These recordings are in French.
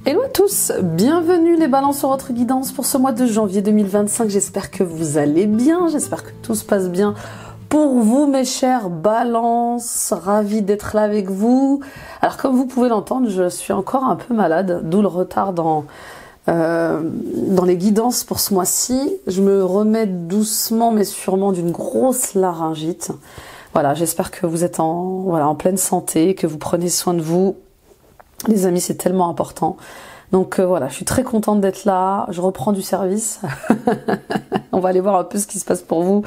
Hello à tous, bienvenue les balances sur votre guidance pour ce mois de janvier 2025. J'espère que vous allez bien, j'espère que tout se passe bien pour vous mes chers balances. Ravi d'être là avec vous. Alors comme vous pouvez l'entendre, je suis encore un peu malade, d'où le retard dans les guidances pour ce mois-ci. Je me remets doucement mais sûrement d'une grosse laryngite. Voilà, j'espère que vous êtes en pleine santé, que vous prenez soin de vous. Les amis, c'est tellement important. Donc voilà, je suis très contente d'être là. Je reprends du service. On va aller voir un peu ce qui se passe pour vous.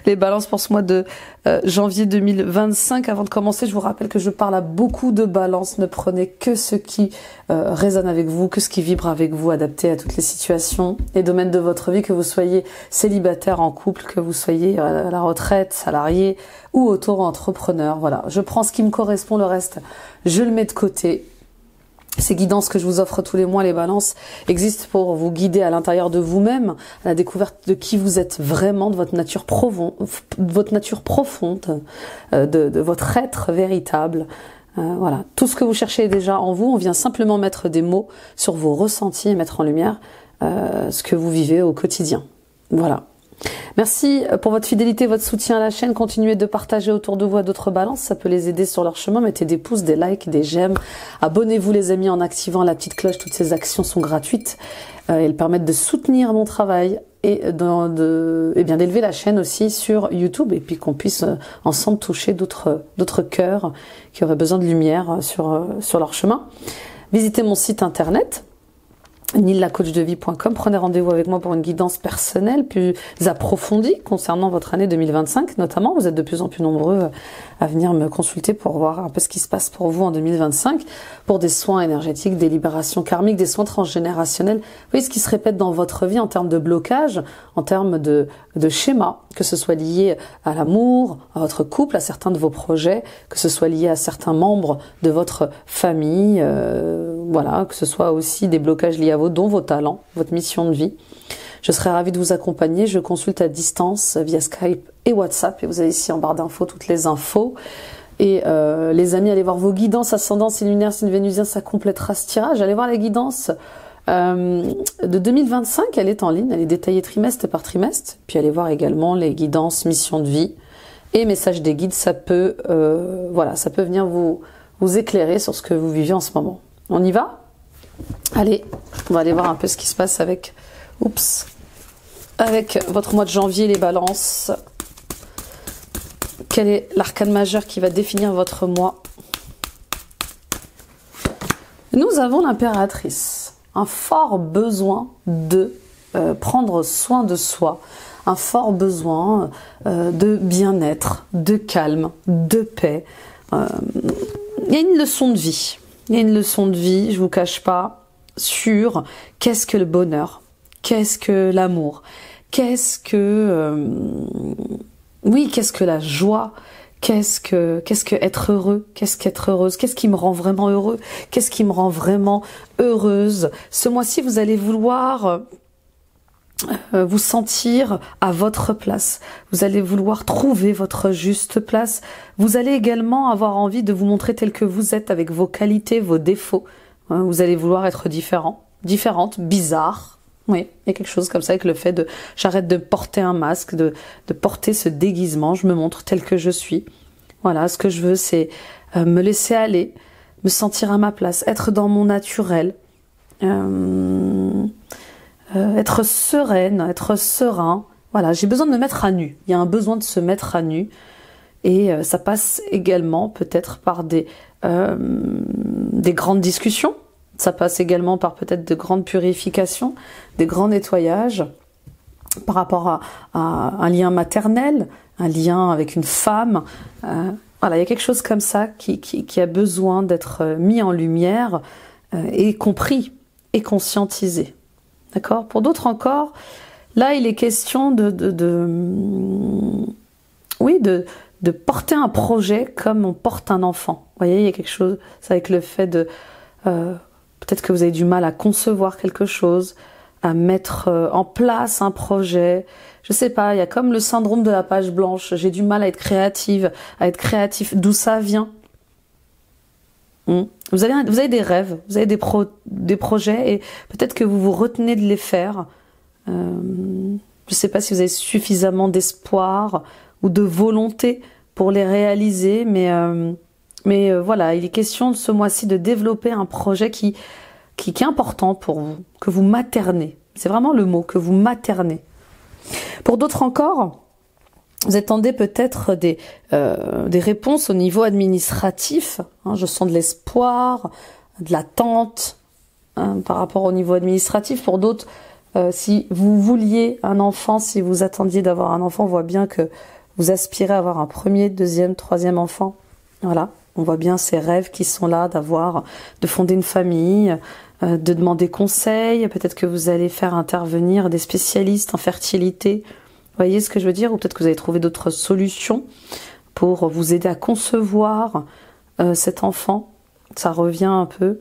Les balances pour ce mois de janvier 2025. Avant de commencer, je vous rappelle que je parle à beaucoup de balances. Ne prenez que ce qui résonne avec vous, que ce qui vibre avec vous, adapté à toutes les situations et domaines de votre vie, que vous soyez célibataire, en couple, que vous soyez à la retraite, salarié ou auto-entrepreneur. Voilà, je prends ce qui me correspond, le reste, je le mets de côté. Ces guidances que je vous offre tous les mois, les balances, existent pour vous guider à l'intérieur de vous-même, à la découverte de qui vous êtes vraiment, de votre nature profonde, de votre être véritable. Voilà, tout ce que vous cherchez est déjà en vous. On vient simplement mettre des mots sur vos ressentis et mettre en lumière ce que vous vivez au quotidien. Voilà. Merci pour votre fidélité, votre soutien à la chaîne. Continuez de partager autour de vous à d'autres balances. Ça peut les aider sur leur chemin. Mettez des pouces, des likes, des j'aime. Abonnez-vous les amis en activant la petite cloche. Toutes ces actions sont gratuites. Elles permettent de soutenir mon travail et d'élever la chaîne aussi sur YouTube. Et puis qu'on puisse ensemble toucher d'autres cœurs qui auraient besoin de lumière sur leur chemin. Visitez mon site internet nillacoachdevie.com. Prenez rendez-vous avec moi pour une guidance personnelle plus approfondie concernant votre année 2025 notamment. Vous êtes de plus en plus nombreux à venir me consulter pour voir un peu ce qui se passe pour vous en 2025, pour des soins énergétiques, des libérations karmiques, des soins transgénérationnels. Vous voyez ce qui se répète dans votre vie en termes de blocage, en termes de schémas, que ce soit lié à l'amour, à votre couple, à certains de vos projets, que ce soit lié à certains membres de votre famille, voilà, que ce soit aussi des blocages liés à vos dons, vos talents, votre mission de vie. Je serai ravie de vous accompagner. Je consulte à distance via Skype et WhatsApp. Et vous avez ici en barre d'infos toutes les infos. Et les amis, allez voir vos guidances ascendant, signe lunaire, signe vénusien, ça complétera ce tirage. Allez voir la guidance de 2025. Elle est en ligne, elle est détaillée trimestre par trimestre. Puis allez voir également les guidances mission de vie et messages des guides. Ça peut, ça peut venir vous éclairer sur ce que vous vivez en ce moment. On y va ? Allez, on va aller voir un peu ce qui se passe avec votre mois de janvier, les balances. Quel est l'arcane majeur qui va définir votre mois? Nous avons l'impératrice. Un fort besoin de prendre soin de soi. Un fort besoin de bien-être, de calme, de paix. Il y a une leçon de vie. Il y a une leçon de vie, je vous cache pas, sur qu'est-ce que le bonheur, qu'est-ce que l'amour, qu'est-ce que la joie, qu'est-ce que être heureux, qu'est-ce qu'être heureuse, qu'est-ce qui me rend vraiment heureux, qu'est-ce qui me rend vraiment heureuse. Ce mois-ci, vous allez vouloir vous sentir à votre place. Vous allez vouloir trouver votre juste place. Vous allez également avoir envie de vous montrer tel que vous êtes avec vos qualités, vos défauts. Vous allez vouloir être différente, bizarre. Oui, il y a quelque chose comme ça avec le fait de j'arrête de porter un masque, de porter ce déguisement, je me montre tel que je suis. Voilà, ce que je veux, c'est me laisser aller, me sentir à ma place, être dans mon naturel. Être sereine, être serein. Voilà, j'ai besoin de me mettre à nu. Il y a un besoin de se mettre à nu. Et ça passe également peut-être par des grandes discussions. Ça passe également par peut-être de grandes purifications, des grands nettoyages par rapport à un lien maternel, un lien avec une femme. Voilà, il y a quelque chose comme ça qui a besoin d'être mis en lumière et compris et conscientisé. D'accord. Pour d'autres encore, là, il est question de porter un projet comme on porte un enfant. Vous voyez, il y a quelque chose, c'est avec le fait de... peut-être que vous avez du mal à concevoir quelque chose, à mettre en place un projet. Je sais pas, il y a comme le syndrome de la page blanche. J'ai du mal à être créative, à être créatif. D'où ça vient? Vous avez des rêves, vous avez des projets et peut-être que vous vous retenez de les faire. Je ne sais pas si vous avez suffisamment d'espoir ou de volonté pour les réaliser, mais voilà, il est question de ce mois-ci de développer un projet qui est important pour vous, que vous maternez. C'est vraiment le mot, que vous maternez. Pour d'autres encore, vous attendez peut-être des réponses au niveau administratif. Je sens de l'espoir, de l'attente par rapport au niveau administratif. Pour d'autres, si vous vouliez un enfant, si vous attendiez d'avoir un enfant, on voit bien que vous aspirez à avoir un premier, deuxième, troisième enfant. Voilà, on voit bien ces rêves qui sont là de fonder une famille, de demander conseil. Peut-être que vous allez faire intervenir des spécialistes en fertilité. Vous voyez ce que je veux dire? Ou peut-être que vous avez trouvé d'autres solutions pour vous aider à concevoir cet enfant. Ça revient un peu.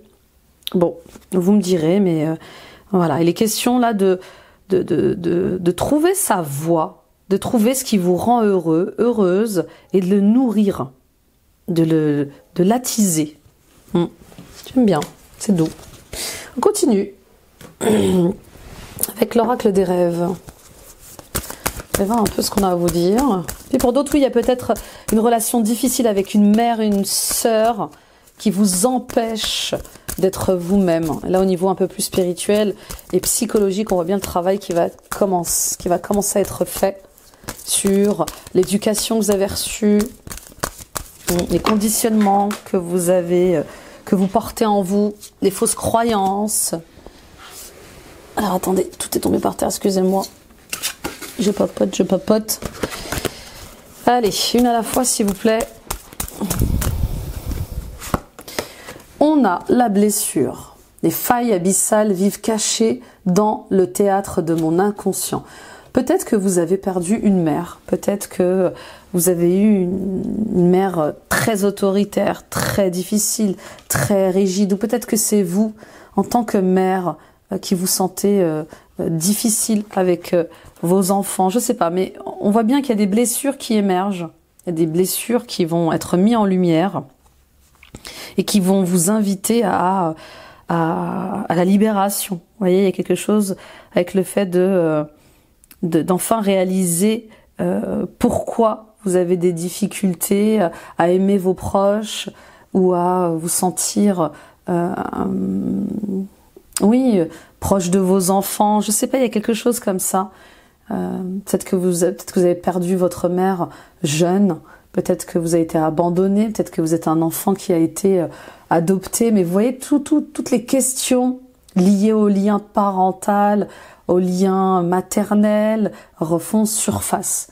Bon, vous me direz, mais voilà. Il est question là de trouver sa voie, de trouver ce qui vous rend heureux, heureuse, et de le nourrir, de l'attiser. J'aime bien, c'est doux. On continue avec l'oracle des rêves. On va voir un peu ce qu'on a à vous dire. Et pour d'autres, oui, il y a peut-être une relation difficile avec une mère et une sœur qui vous empêche d'être vous-même. Là, au niveau un peu plus spirituel et psychologique, on voit bien le travail qui va commencer à être fait sur l'éducation que vous avez reçue, les conditionnements que vous portez en vous, les fausses croyances. Alors attendez, tout est tombé par terre, excusez-moi. Je papote. Allez, une à la fois, s'il vous plaît. On a la blessure. Les failles abyssales vivent cachées dans le théâtre de mon inconscient. Peut-être que vous avez perdu une mère. Peut-être que vous avez eu une mère très autoritaire, très difficile, très rigide. Ou peut-être que c'est vous, en tant que mère, qui vous sentez difficile avec vos enfants, je sais pas, mais on voit bien qu'il y a des blessures qui émergent, il y a des blessures qui vont être mises en lumière et qui vont vous inviter à la libération. Vous voyez, il y a quelque chose avec le fait d'enfin réaliser pourquoi vous avez des difficultés à aimer vos proches ou à vous sentir proche de vos enfants. Je sais pas, il y a quelque chose comme ça. Peut-être que vous avez perdu votre mère jeune, peut-être que vous avez été abandonné, peut-être que vous êtes un enfant qui a été adopté, mais vous voyez toutes les questions liées au lien parental, au lien maternel refont surface.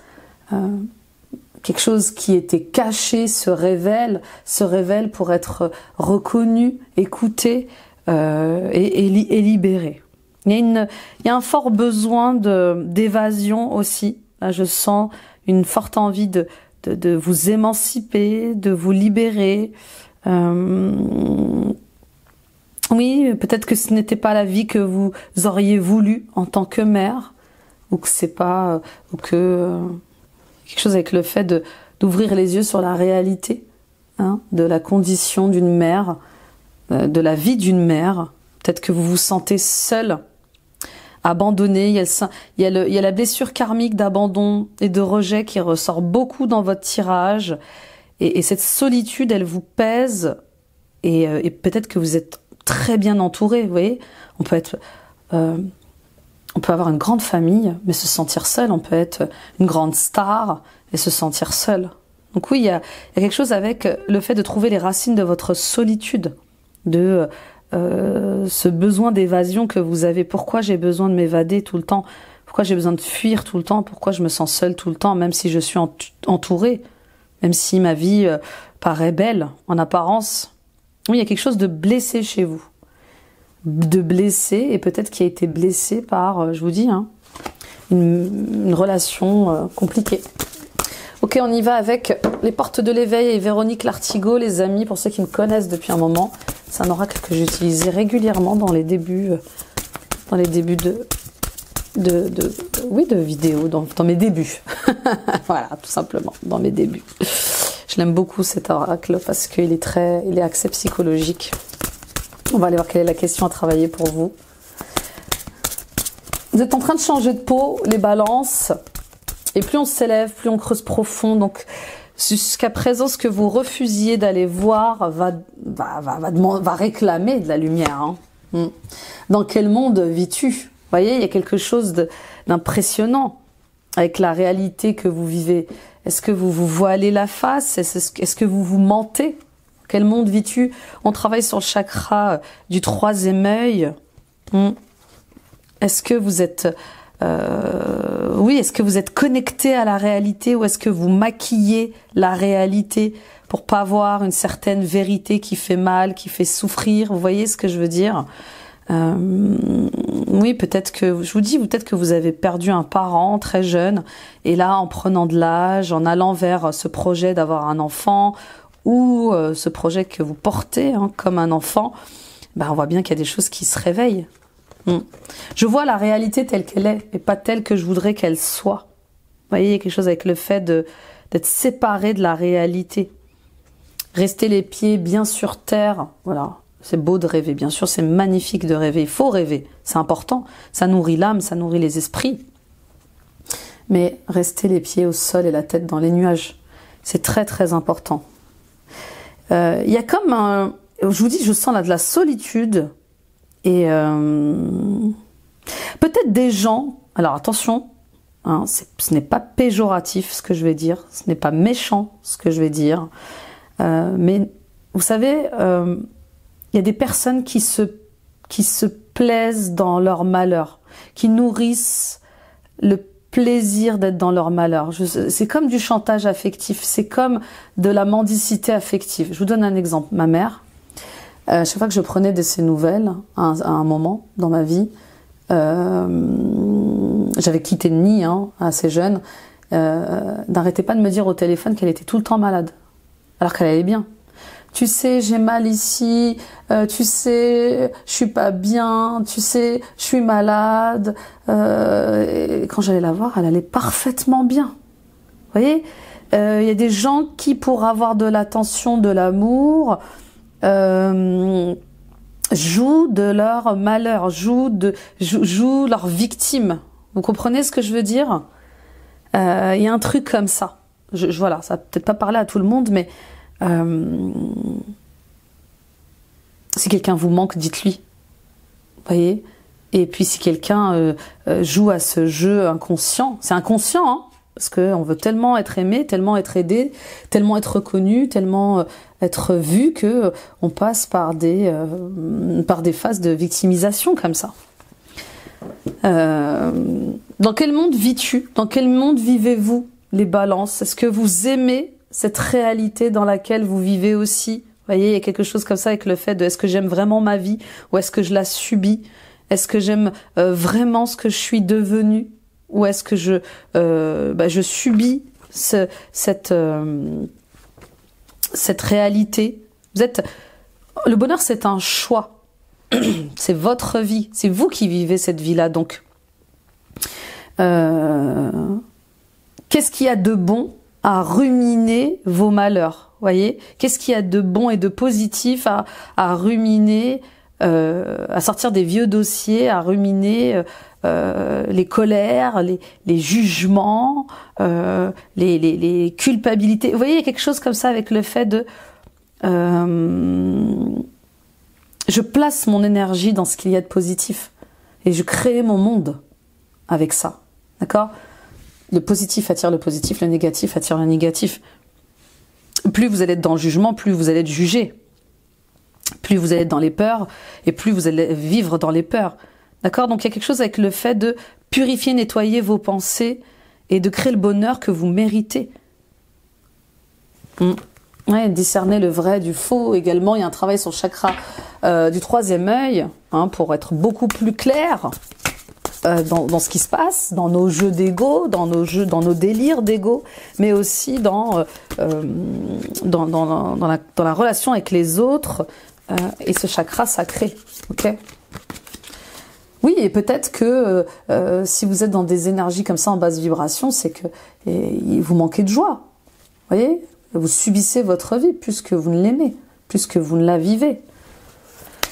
Quelque chose qui était caché se révèle pour être reconnu, écouté et libéré. Il y a un fort besoin d'évasion aussi. Là, je sens une forte envie de vous émanciper, de vous libérer. Oui, peut-être que ce n'était pas la vie que vous auriez voulu en tant que mère, ou que c'est pas, ou que quelque chose avec le fait d'ouvrir les yeux sur la réalité, de la condition d'une mère, de la vie d'une mère. Peut-être que vous vous sentez seul, abandonné. Il y a la blessure karmique d'abandon et de rejet qui ressort beaucoup dans votre tirage. Et cette solitude, elle vous pèse. Et peut-être que vous êtes très bien entouré. Vous voyez, on peut avoir une grande famille, mais se sentir seul. On peut être une grande star et se sentir seul. Donc oui, il y a quelque chose avec le fait de trouver les racines de votre solitude, de ce besoin d'évasion que vous avez. Pourquoi j'ai besoin de m'évader tout le temps? Pourquoi j'ai besoin de fuir tout le temps? Pourquoi je me sens seule tout le temps, même si je suis entourée, même si ma vie paraît belle en apparence? Oui, il y a quelque chose de blessé chez vous, de blessé, et peut-être qui a été blessé par, je vous dis, une relation compliquée. Ok, on y va avec les portes de l'éveil et Véronique Lartigot, les amis, pour ceux qui me connaissent depuis un moment. C'est un oracle que j'utilisais régulièrement dans les débuts de vidéos, dans mes débuts. Voilà, tout simplement, dans mes débuts. Je l'aime beaucoup cet oracle parce qu'il il est axé psychologique. On va aller voir quelle est la question à travailler pour vous. Vous êtes en train de changer de peau, les balances, et plus on s'élève, plus on creuse profond. Donc jusqu'à présent, ce que vous refusiez d'aller voir va réclamer de la lumière. Hein. Dans quel monde vis-tu? Vous voyez, il y a quelque chose d'impressionnant avec la réalité que vous vivez. Est-ce que vous vous voilez la face? Est-ce que vous vous mentez? Quel monde vis-tu? On travaille sur le chakra du troisième œil. Est-ce que vous êtes... est-ce que vous êtes connecté à la réalité ou est-ce que vous maquillez la réalité pour pas voir une certaine vérité qui fait mal, qui fait souffrir? Vous voyez ce que je veux dire? Oui, peut-être que, je vous dis, peut-être que vous avez perdu un parent très jeune et là, en prenant de l'âge, en allant vers ce projet d'avoir un enfant ou ce projet que vous portez comme un enfant, on voit bien qu'il y a des choses qui se réveillent. Je vois la réalité telle qu'elle est et pas telle que je voudrais qu'elle soit. Vous voyez, il y a quelque chose avec le fait d'être séparé de la réalité. Rester les pieds bien sur terre, voilà. C'est beau de rêver, bien sûr, c'est magnifique de rêver. Il faut rêver, c'est important. Ça nourrit l'âme, ça nourrit les esprits. Mais rester les pieds au sol et la tête dans les nuages, c'est très très important. Il y a comme un... Je vous dis, je sens là de la solitude et peut-être des gens... Alors attention, ce n'est pas péjoratif ce que je vais dire, ce n'est pas méchant ce que je vais dire, mais vous savez... il y a des personnes qui se plaisent dans leur malheur, qui nourrissent le plaisir d'être dans leur malheur. C'est comme du chantage affectif, c'est comme de la mendicité affective. Je vous donne un exemple. Ma mère, chaque fois que je prenais de ses nouvelles, à un moment dans ma vie, j'avais quitté le nid assez jeune, n'arrêtait pas de me dire au téléphone qu'elle était tout le temps malade, alors qu'elle allait bien. Tu sais, j'ai mal ici, tu sais, je suis pas bien, tu sais, je suis malade. Et quand j'allais la voir, elle allait parfaitement bien. Vous voyez, il y a des gens qui, pour avoir de l'attention, de l'amour, jouent de leur malheur, jouent leur victime. Vous comprenez ce que je veux dire? Il y a un truc comme ça. Voilà, ça va peut-être pas parler à tout le monde, mais si quelqu'un vous manque, dites-lui. Vous voyez? Et puis si quelqu'un joue à ce jeu inconscient, c'est inconscient, parce qu'on veut tellement être aimé, tellement être aidé, tellement être reconnu, tellement être vu que on passe par des phases de victimisation comme ça. Dans quel monde vis-tu? Dans quel monde vivez-vous, les balances? Est-ce que vous aimez cette réalité dans laquelle vous vivez aussi? Vous voyez, il y a quelque chose comme ça avec le fait de est-ce que j'aime vraiment ma vie ou est-ce que je la subis? Est-ce que j'aime vraiment ce que je suis devenue ou est-ce que je subis cette réalité? Le bonheur, c'est un choix. C'est votre vie. C'est vous qui vivez cette vie-là. Donc, qu'est-ce qu'il y a de bon à ruminer vos malheurs? Voyez, qu'est-ce qu'il y a de bon et de positif à ruminer, à sortir des vieux dossiers, à ruminer les colères, les jugements, les culpabilités. Vous voyez, il y a quelque chose comme ça avec le fait de je place mon énergie dans ce qu'il y a de positif et je crée mon monde avec ça. D'accord? Le positif attire le positif, le négatif attire le négatif. Plus vous allez être dans le jugement, plus vous allez être jugé. Plus vous allez être dans les peurs, et plus vous allez vivre dans les peurs. D'accord? Donc il y a quelque chose avec le fait de purifier, nettoyer vos pensées, et de créer le bonheur que vous méritez. Ouais, discerner le vrai du faux également. Il y a un travail sur le chakra du troisième œil, pour être beaucoup plus clair dans ce qui se passe, dans nos jeux d'ego, dans nos délires d'ego, mais aussi dans la relation avec les autres et ce chakra sacré. Ok? Oui, et peut-être que si vous êtes dans des énergies comme ça en basse vibration, c'est que vous manquez de joie. Vous voyez? Vous subissez votre vie plus que vous ne l'aimez, plus que vous ne la vivez.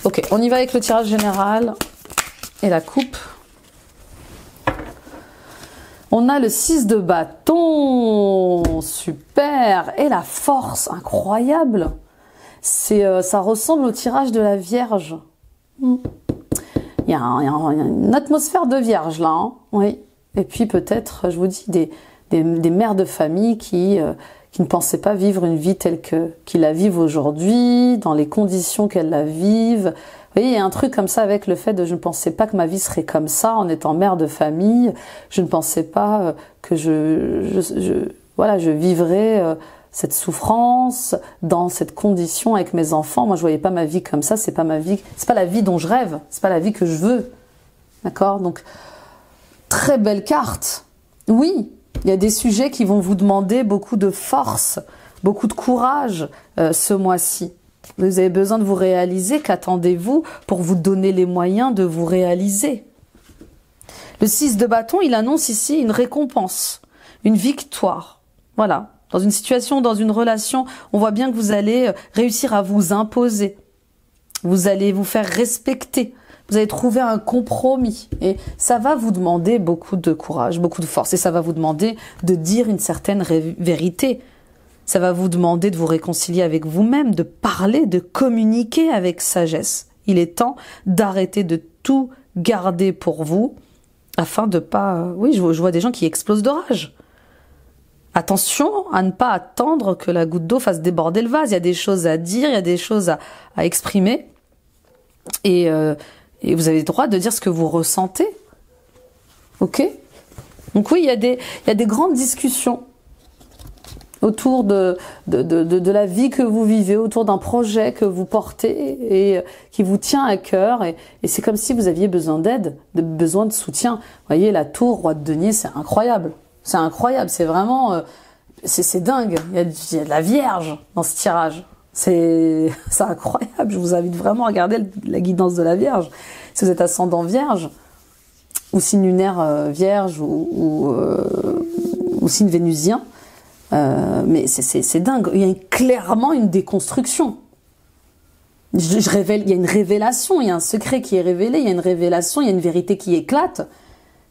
Ok, on y va avec le tirage général et la coupe. On a le 6 de bâton, super, et la force, incroyable. Ça ressemble au tirage de la Vierge. Il y a une atmosphère de Vierge là, hein, oui. Et puis peut-être, je vous dis, des mères de famille qui ne pensaient pas vivre une vie telle qu'ils la vivent aujourd'hui, dans les conditions qu'elles la vivent. Vous voyez, il y a un truc comme ça avec le fait de je ne pensais pas que ma vie serait comme ça en étant mère de famille. Je ne pensais pas que je vivrais cette souffrance dans cette condition avec mes enfants. Moi, je voyais pas ma vie comme ça. C'est pas ma vie. C'est pas la vie dont je rêve. C'est pas la vie que je veux. D'accord? Donc, très belle carte. Oui, il y a des sujets qui vont vous demander beaucoup de force, beaucoup de courage ce mois-ci. Vous avez besoin de vous réaliser. Qu'attendez-vous pour vous donner les moyens de vous réaliser? Le 6 de bâton, il annonce ici une récompense, une victoire. Voilà. Dans une situation, dans une relation, on voit bien que vous allez réussir à vous imposer. Vous allez vous faire respecter. Vous allez trouver un compromis. Et ça va vous demander beaucoup de courage, beaucoup de force. Et ça va vous demander de dire une certaine vérité. Ça va vous demander de vous réconcilier avec vous-même, de parler, de communiquer avec sagesse. Il est temps d'arrêter de tout garder pour vous afin de pas... Oui, je vois des gens qui explosent de rage. Attention à ne pas attendre que la goutte d'eau fasse déborder le vase. Il y a des choses à dire, il y a des choses à exprimer. Et vous avez le droit de dire ce que vous ressentez. Ok? Donc oui, il y a des grandes discussions autour de la vie que vous vivez, autour d'un projet que vous portez et qui vous tient à cœur. Et c'est comme si vous aviez besoin d'aide, besoin de soutien. Vous voyez, la tour, roi de denier, c'est incroyable. C'est incroyable, c'est vraiment... c'est dingue, il y a de la Vierge dans ce tirage. C'est incroyable, je vous invite vraiment à regarder la guidance de la Vierge. Si vous êtes ascendant Vierge, ou signe lunaire Vierge, ou signe vénusien, mais c'est dingue, il y a clairement une déconstruction. Il y a une révélation, il y a un secret qui est révélé, il y a une révélation, il y a une vérité qui éclate,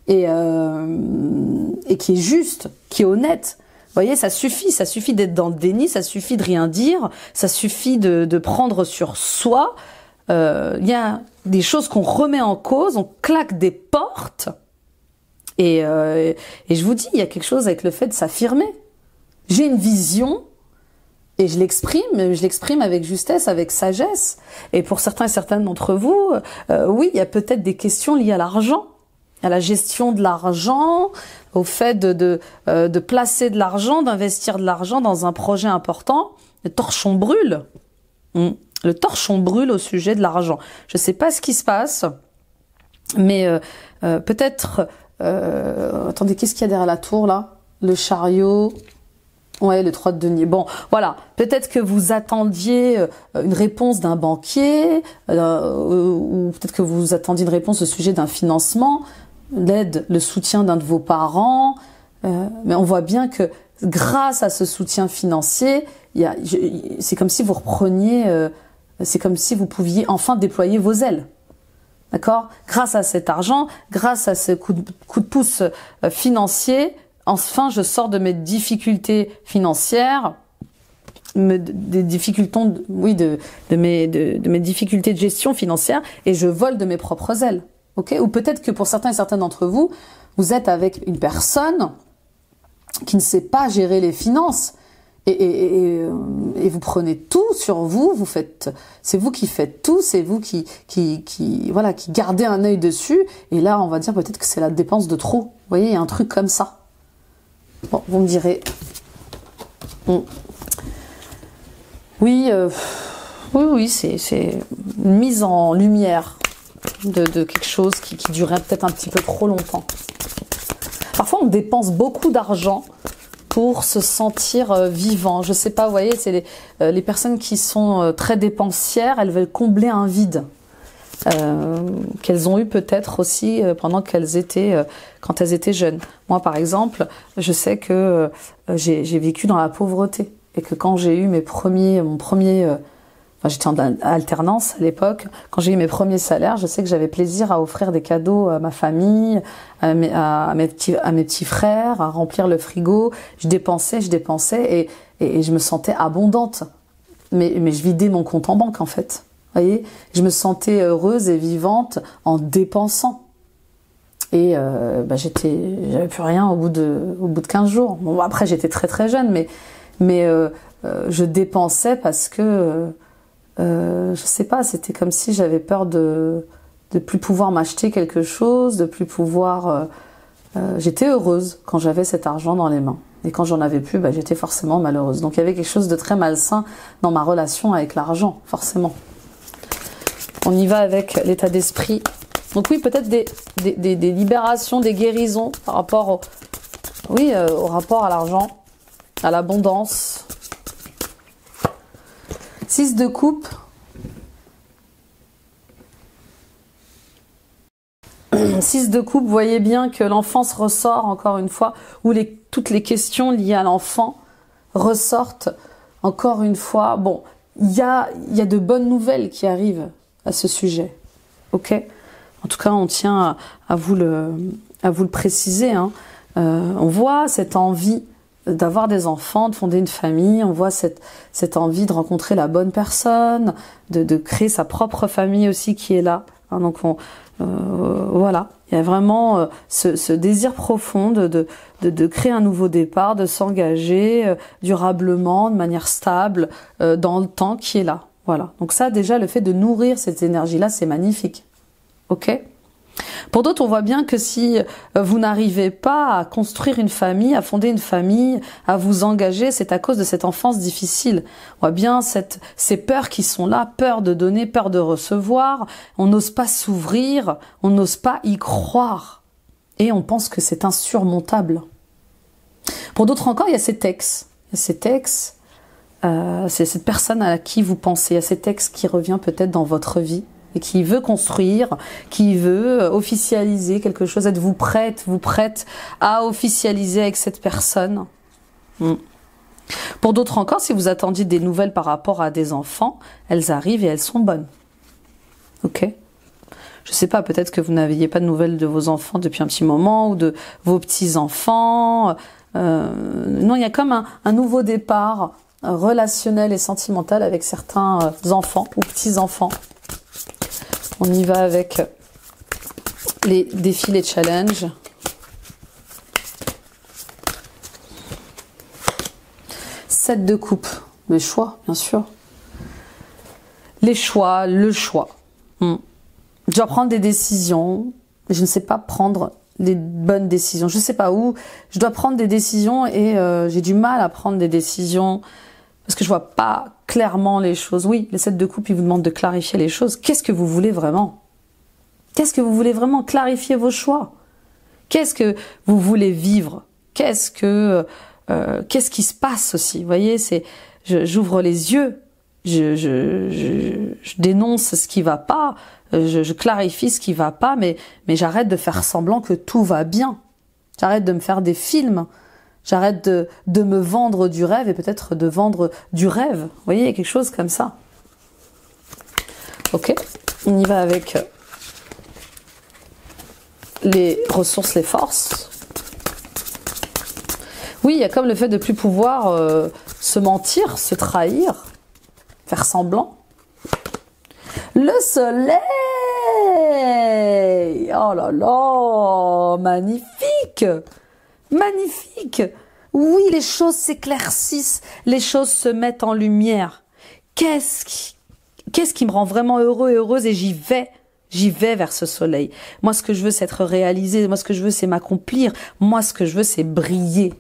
et qui est juste, qui est honnête. Vous voyez, ça suffit d'être dans le déni, ça suffit de rien dire, ça suffit de prendre sur soi. Il y a des choses qu'on remet en cause, on claque des portes, et je vous dis, il y a quelque chose avec le fait de s'affirmer. J'ai une vision, et je l'exprime avec justesse, avec sagesse. Et pour certains et certaines d'entre vous, oui, il y a peut-être des questions liées à l'argent, à la gestion de l'argent, au fait de placer de l'argent, d'investir de l'argent dans un projet important. Le torchon brûle. Le torchon brûle au sujet de l'argent. Je ne sais pas ce qui se passe, mais peut-être... attendez, qu'est-ce qu'il y a derrière la tour, là? Le chariot... Ouais, le 3 de denier. Bon, voilà. Peut-être que vous attendiez une réponse d'un banquier, ou peut-être que vous attendiez une réponse au sujet d'un financement, l'aide, le soutien d'un de vos parents. Mais on voit bien que grâce à ce soutien financier, c'est comme si vous repreniez, c'est comme si vous pouviez enfin déployer vos ailes. D'accord? Grâce à cet argent, grâce à ce coup de pouce financier, enfin, je sors de mes difficultés financières, des difficultés, oui, de mes difficultés de gestion financière, et je vole de mes propres ailes. Ok? Ou peut-être que pour certains et certaines d'entre vous, vous êtes avec une personne qui ne sait pas gérer les finances, et vous prenez tout sur vous, c'est vous qui faites tout, c'est vous qui gardez un œil dessus, et là, on va dire peut-être que c'est la dépense de trop. Vous voyez, il y a un truc comme ça. Bon, vous me direz. Oui, oui, c'est une mise en lumière de quelque chose qui durerait peut-être un petit peu trop longtemps. Parfois, on dépense beaucoup d'argent pour se sentir vivant. Je sais pas, vous voyez, c'est les personnes qui sont très dépensières, elles veulent combler un vide. Qu'elles ont eu peut-être aussi pendant quand elles étaient jeunes. Moi, par exemple, je sais que j'ai vécu dans la pauvreté. et que quand j'ai eu enfin, j'étais en alternance à l'époque, quand j'ai eu mes premiers salaires, je sais que j'avais plaisir à offrir des cadeaux à ma famille, à mes petits frères, à remplir le frigo. Je dépensais et je me sentais abondante. Mais je vidais mon compte en banque en fait. Vous voyez, je me sentais heureuse et vivante en dépensant. Et j'avais plus rien au bout de 15 jours. Bon, après j'étais très très jeune, mais je dépensais parce que je sais pas, c'était comme si j'avais peur de plus pouvoir m'acheter quelque chose, de plus pouvoir. J'étais heureuse quand j'avais cet argent dans les mains. Et quand j'en avais plus, j'étais forcément malheureuse. Donc il y avait quelque chose de très malsain dans ma relation avec l'argent, forcément. On y va avec l'état d'esprit. Donc oui, peut-être des libérations, des guérisons par rapport au rapport à l'argent, à l'abondance. 6 de coupe. 6 de coupe, vous voyez bien que l'enfance ressort encore une fois, où toutes les questions liées à l'enfant ressortent encore une fois. Bon, il y a de bonnes nouvelles qui arrivent à ce sujet. Ok ? En tout cas, on tient à vous le préciser. Hein. On voit cette envie d'avoir des enfants, de fonder une famille, on voit cette envie de rencontrer la bonne personne, de créer sa propre famille aussi qui est là. Hein, donc voilà, il y a vraiment ce désir profond de créer un nouveau départ, de s'engager durablement, de manière stable, dans le temps qui est là. Voilà. Donc ça, déjà, le fait de nourrir cette énergie-là, c'est magnifique. Ok ? Pour d'autres, on voit bien que si vous n'arrivez pas à construire une famille, à fonder une famille, à vous engager, c'est à cause de cette enfance difficile. On voit bien ces peurs qui sont là, peur de donner, peur de recevoir. On n'ose pas s'ouvrir, on n'ose pas y croire. Et on pense que c'est insurmontable. Pour d'autres encore, il y a cet ex. Il y a cet ex, c'est cette personne à qui vous pensez. Il y a cet ex qui revient peut-être dans votre vie. Et qui veut construire, qui veut officialiser quelque chose. Êtes-vous prête à officialiser avec cette personne ? Pour d'autres encore, si vous attendiez des nouvelles par rapport à des enfants, elles arrivent et elles sont bonnes. Ok ? Je sais pas, peut-être que vous n'aviez pas de nouvelles de vos enfants depuis un petit moment, ou de vos petits-enfants. Non, il y a comme un nouveau départ relationnel et sentimental avec certains enfants ou petits-enfants. On y va avec les défis, les challenges. Sept de coupe, les choix, bien sûr. Les choix, le choix. Je dois prendre des décisions, mais je ne sais pas prendre les bonnes décisions. Je ne sais pas où. Je dois prendre des décisions et j'ai du mal à prendre des décisions parce que je vois pas clairement les choses. Oui, les 7 de coupe, ils vous demandent de clarifier les choses. Qu'est-ce que vous voulez vraiment ? Qu'est-ce que vous voulez vraiment ? Clarifier vos choix. Qu'est-ce que vous voulez vivre ? Qu'est-ce qui se passe aussi ? Vous voyez, j'ouvre les yeux, je dénonce ce qui va pas, je clarifie ce qui va pas, mais j'arrête de faire semblant que tout va bien. J'arrête de me faire des films. J'arrête de me vendre du rêve et peut-être de vendre du rêve. Vous voyez, il y a quelque chose comme ça. Ok, on y va avec les ressources, les forces. Oui, il y a comme le fait de plus pouvoir se mentir, se trahir, faire semblant. Le soleil! Oh là là! Magnifique! Magnifique! Oui, les choses s'éclaircissent, les choses se mettent en lumière. Qu'est-ce qui me rend vraiment heureux et heureuse, et j'y vais vers ce soleil. Moi, ce que je veux, c'est être réalisé. Moi, ce que je veux, c'est m'accomplir. Moi, ce que je veux, c'est briller.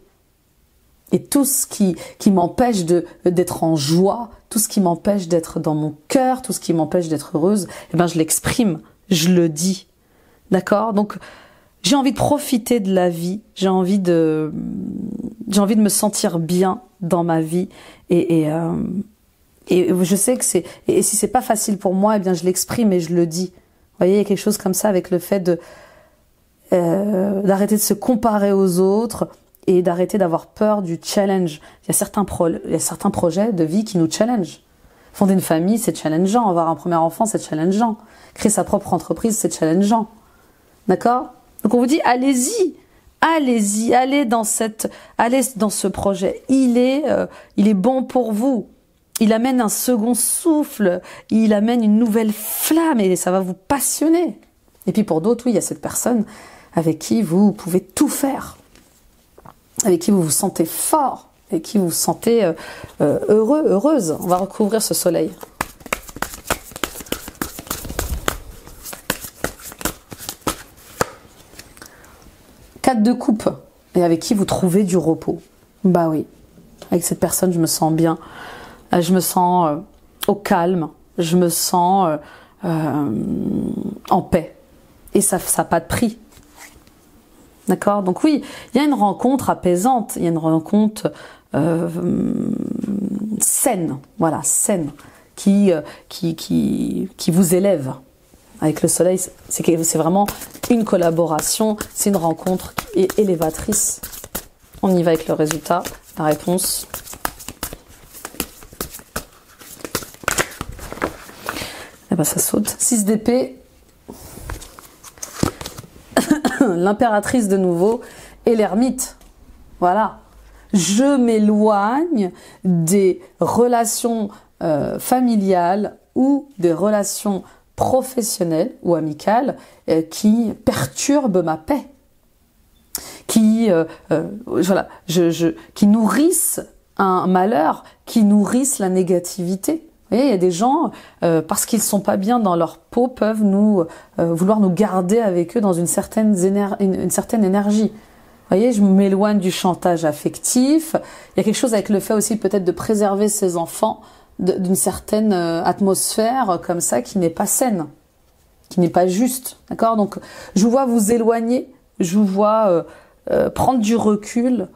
Et tout ce qui m'empêche d'être en joie, tout ce qui m'empêche d'être dans mon cœur, tout ce qui m'empêche d'être heureuse, eh ben, je l'exprime, je le dis. D'accord ? Donc, j'ai envie de profiter de la vie, j'ai envie de me sentir bien dans ma vie, et je sais que et si c'est pas facile pour moi, eh bien je l'exprime et je le dis. Vous voyez, il y a quelque chose comme ça avec le fait d'arrêter de se comparer aux autres et d'arrêter d'avoir peur du challenge. Il y a certains projets de vie qui nous challengent. Fonder une famille, c'est challengeant. Avoir un premier enfant, c'est challengeant. Créer sa propre entreprise, c'est challengeant. D'accord? Donc on vous dit, allez-y, allez-y, allez dans ce projet. Il est bon pour vous. Il amène un second souffle, il amène une nouvelle flamme et ça va vous passionner. Et puis pour d'autres, oui, il y a cette personne avec qui vous pouvez tout faire, avec qui vous vous sentez fort, avec qui vous vous sentez heureux, heureuse. On va recouvrir ce soleil. Quatre de coupe, et avec qui vous trouvez du repos. Bah oui, avec cette personne, je me sens bien, je me sens au calme, je me sens en paix. Et ça n'a pas de prix. D'accord? Donc oui, il y a une rencontre apaisante, il y a une rencontre saine, voilà, saine, qui vous élève. Avec le soleil, c'est vraiment une collaboration, c'est une rencontre qui est élévatrice. On y va avec le résultat, la réponse. Et ben ça saute. 6 d'épée. L'impératrice de nouveau et l'ermite. Voilà. Je m'éloigne des relations familiales ou des relations professionnelles ou amicales qui perturbent ma paix, qui qui nourrissent un malheur, qui nourrissent la négativité. Vous voyez, il y a des gens, parce qu'ils sont pas bien dans leur peau, peuvent vouloir nous garder avec eux dans une certaine énergie. Vous voyez, je m'éloigne du chantage affectif. Il y a quelque chose avec le fait aussi peut-être de préserver ses enfants d'une certaine atmosphère comme ça qui n'est pas saine, qui n'est pas juste. D'accord? Donc, je vous vois vous éloigner, je vous vois prendre du recul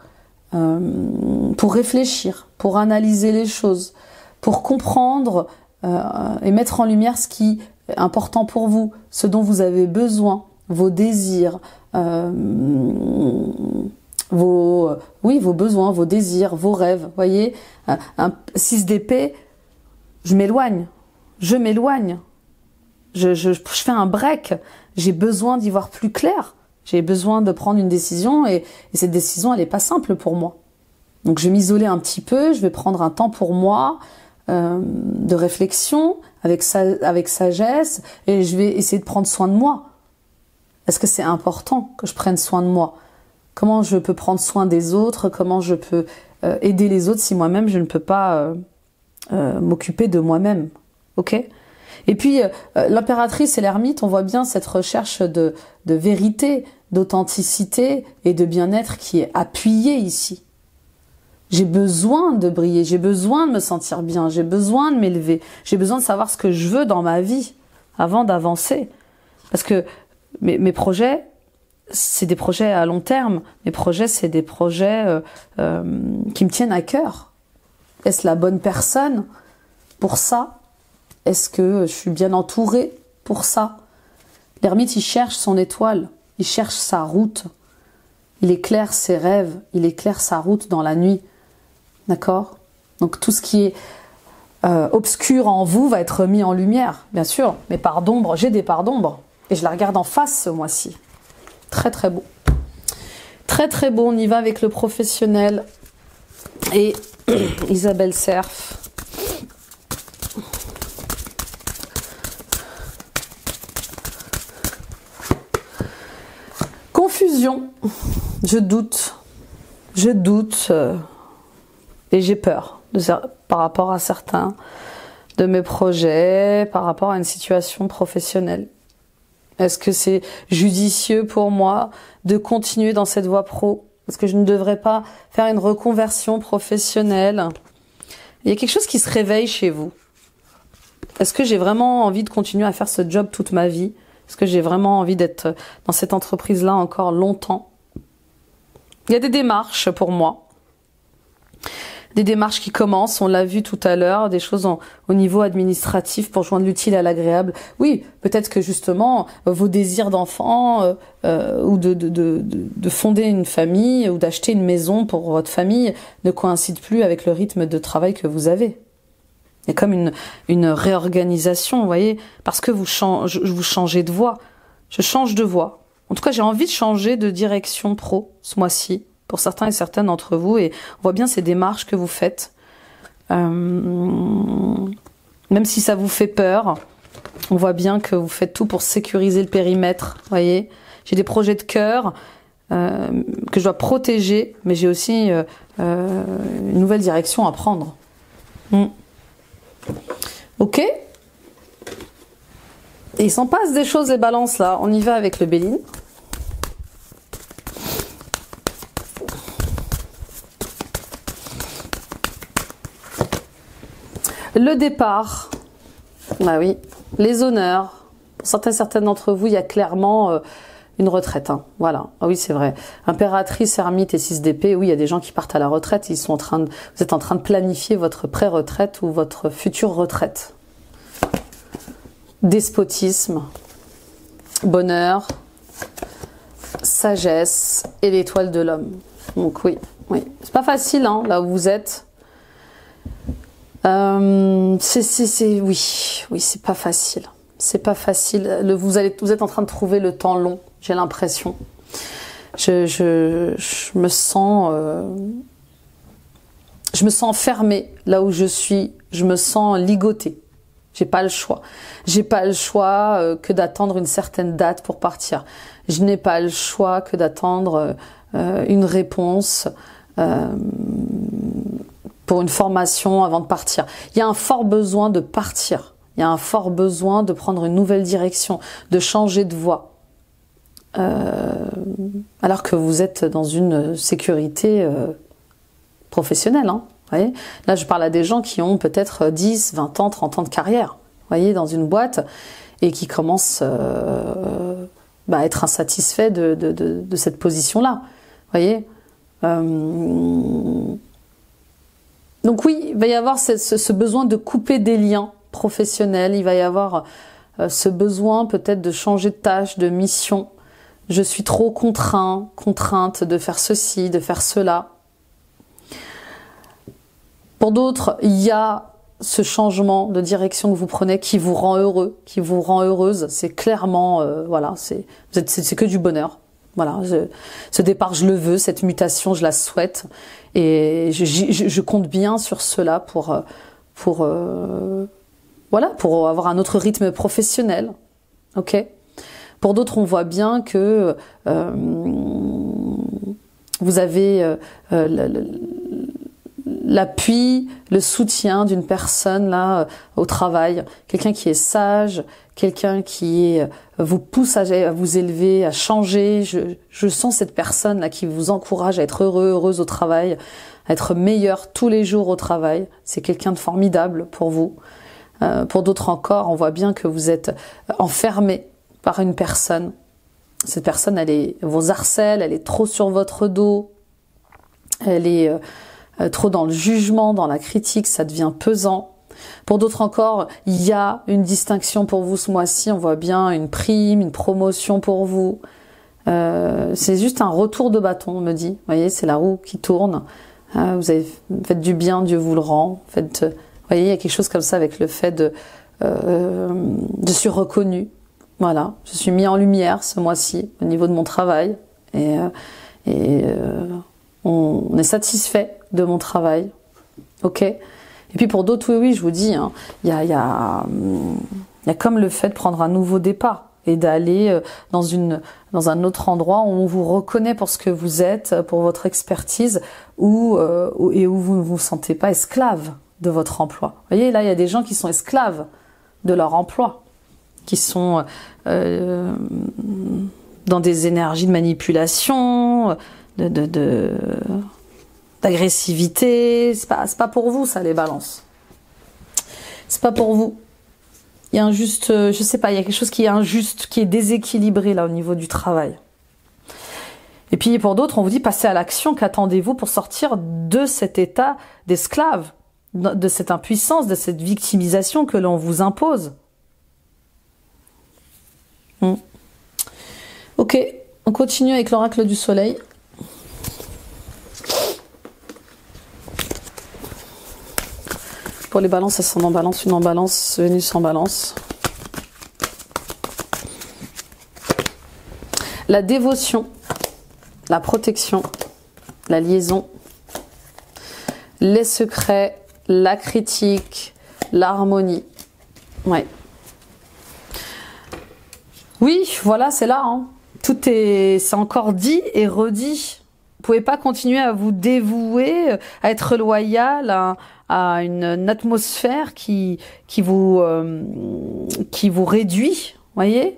pour réfléchir, pour analyser les choses, pour comprendre et mettre en lumière ce qui est important pour vous, ce dont vous avez besoin, vos désirs, vos besoins, vos désirs, vos rêves. Vous voyez, un 6 d'épée, je m'éloigne, je fais un break, j'ai besoin d'y voir plus clair, j'ai besoin de prendre une décision et cette décision, elle n'est pas simple pour moi. Donc je vais m'isoler un petit peu, je vais prendre un temps pour moi, de réflexion, avec sagesse, et je vais essayer de prendre soin de moi. Est-ce que c'est important que je prenne soin de moi? Comment je peux prendre soin des autres? Comment je peux aider les autres si moi-même je ne peux pas m'occuper de moi-même? Ok? Et puis l'impératrice et l'ermite, on voit bien cette recherche de vérité, d'authenticité et de bien-être qui est appuyée ici. J'ai besoin de briller, j'ai besoin de me sentir bien, j'ai besoin de m'élever, j'ai besoin de savoir ce que je veux dans ma vie avant d'avancer. Parce que mes projets, c'est des projets à long terme. Mes projets, c'est des projets qui me tiennent à cœur. Est-ce la bonne personne pour ça? Est-ce que je suis bien entourée pour ça? L'ermite, il cherche son étoile, il cherche sa route. Il éclaire ses rêves, il éclaire sa route dans la nuit. D'accord? Donc tout ce qui est obscur en vous va être mis en lumière, bien sûr. Mes parts d'ombre, j'ai des parts d'ombre. Et je la regarde en face ce mois-ci. Très très beau. Très très beau, on y va avec le professionnel. Et Isabelle Serf. Confusion. Je doute. Et j'ai peur par rapport à certains de mes projets, par rapport à une situation professionnelle. Est-ce que c'est judicieux pour moi de continuer dans cette voie pro? Est-ce que je ne devrais pas faire une reconversion professionnelle? Il y a quelque chose qui se réveille chez vous. Est-ce que j'ai vraiment envie de continuer à faire ce job toute ma vie? Est-ce que j'ai vraiment envie d'être dans cette entreprise-là encore longtemps? Il y a des démarches pour moi. des démarches qui commencent, on l'a vu tout à l'heure, des choses au niveau administratif pour joindre l'utile à l'agréable. Oui, peut-être que justement, vos désirs d'enfant ou de fonder une famille ou d'acheter une maison pour votre famille ne coïncident plus avec le rythme de travail que vous avez. Il y a comme une réorganisation, vous voyez, parce que vous changez de voie. Je change de voie. En tout cas, j'ai envie de changer de direction pro ce mois-ci, pour certains et certaines d'entre vous, et on voit bien ces démarches que vous faites. Même si ça vous fait peur, on voit bien que vous faites tout pour sécuriser le périmètre, vous voyez. J'ai des projets de cœur que je dois protéger, mais j'ai aussi une nouvelle direction à prendre. Ok. Et il s'en passe des choses, les balances, là. On y va avec le Béline. Le départ, bah oui, les honneurs. Pour certaines d'entre vous, il y a clairement une retraite. Hein. Voilà, ah oui, c'est vrai. Impératrice, ermite et 6 d'épée, oui, il y a des gens qui partent à la retraite. Vous êtes en train de planifier votre pré-retraite ou votre future retraite. Despotisme, bonheur, sagesse et l'étoile de l'homme. Donc oui. C'est pas facile, hein, là où vous êtes. Oui, c'est pas facile. C'est pas facile. Vous êtes en train de trouver le temps long, j'ai l'impression. Je me sens enfermée là où je suis. Je me sens ligotée. J'ai pas le choix. J'ai pas le choix que d'attendre une certaine date pour partir. Je n'ai pas le choix que d'attendre une réponse pour une formation avant de partir. Il y a un fort besoin de partir. Il y a un fort besoin de prendre une nouvelle direction, de changer de voie. Alors que vous êtes dans une sécurité professionnelle. Hein, voyez, là, je parle à des gens qui ont peut-être 10, 20 ans, 30 ans de carrière, voyez, dans une boîte, et qui commencent à être insatisfaits de cette position-là. Voyez. Donc oui, il va y avoir ce besoin de couper des liens professionnels, il va y avoir ce besoin peut-être de changer de tâche, de mission. Je suis trop contrainte de faire ceci, de faire cela. Pour d'autres, il y a ce changement de direction que vous prenez qui vous rend heureux, qui vous rend heureuse. C'est clairement, voilà, c'est que du bonheur. Voilà, ce départ, je le veux, cette mutation, je la souhaite. Et je compte bien sur cela pour avoir un autre rythme professionnel. Ok. Pour d'autres, on voit bien que vous avez l'appui, le soutien d'une personne là au travail, quelqu'un qui est sage, quelqu'un qui vous pousse à vous élever, à changer. Je sens cette personne là qui vous encourage à être heureuse au travail, à être meilleur tous les jours au travail. C'est quelqu'un de formidable pour vous. Pour d'autres encore, on voit bien que vous êtes enfermé par une personne. Cette personne, vous harcèle, elle est trop sur votre dos, elle est trop dans le jugement, dans la critique, ça devient pesant. Pour d'autres encore, il y a une distinction pour vous ce mois-ci, on voit bien une prime, une promotion pour vous. C'est juste un retour de bâton, on me dit. Vous voyez, c'est la roue qui tourne. Vous faites du bien, Dieu vous le rend. Vous voyez, il y a quelque chose comme ça avec le fait je suis reconnue. Voilà, je suis mis en lumière ce mois-ci au niveau de mon travail. Et on est satisfait de mon travail. Ok. Et puis pour d'autres, oui, je vous dis, hein, il y a comme le fait de prendre un nouveau départ et d'aller dans un autre endroit où on vous reconnaît pour ce que vous êtes, pour votre expertise, et où vous ne vous sentez pas esclave de votre emploi. Vous voyez, là, il y a des gens qui sont esclaves de leur emploi, qui sont dans des énergies de manipulation, d'agressivité. C'est pas pour vous, ça, les balances. C'est pas pour vous. Il y a je sais pas, il y a quelque chose qui est injuste, qui est déséquilibré là au niveau du travail. Et puis pour d'autres, on vous dit passez à l'action, qu'attendez-vous pour sortir de cet état d'esclave, de cette impuissance, de cette victimisation que l'on vous impose. Ok, on continue avec l'oracle du soleil. Pour les balances, ascendant balance, une en balance, Vénus en balance. La dévotion, la protection, la liaison, les secrets, la critique, l'harmonie. Ouais. Oui, voilà, c'est là. Hein. C'est encore dit et redit. Vous pouvez pas continuer à vous dévouer, à être loyal à une atmosphère qui vous réduit. Voyez.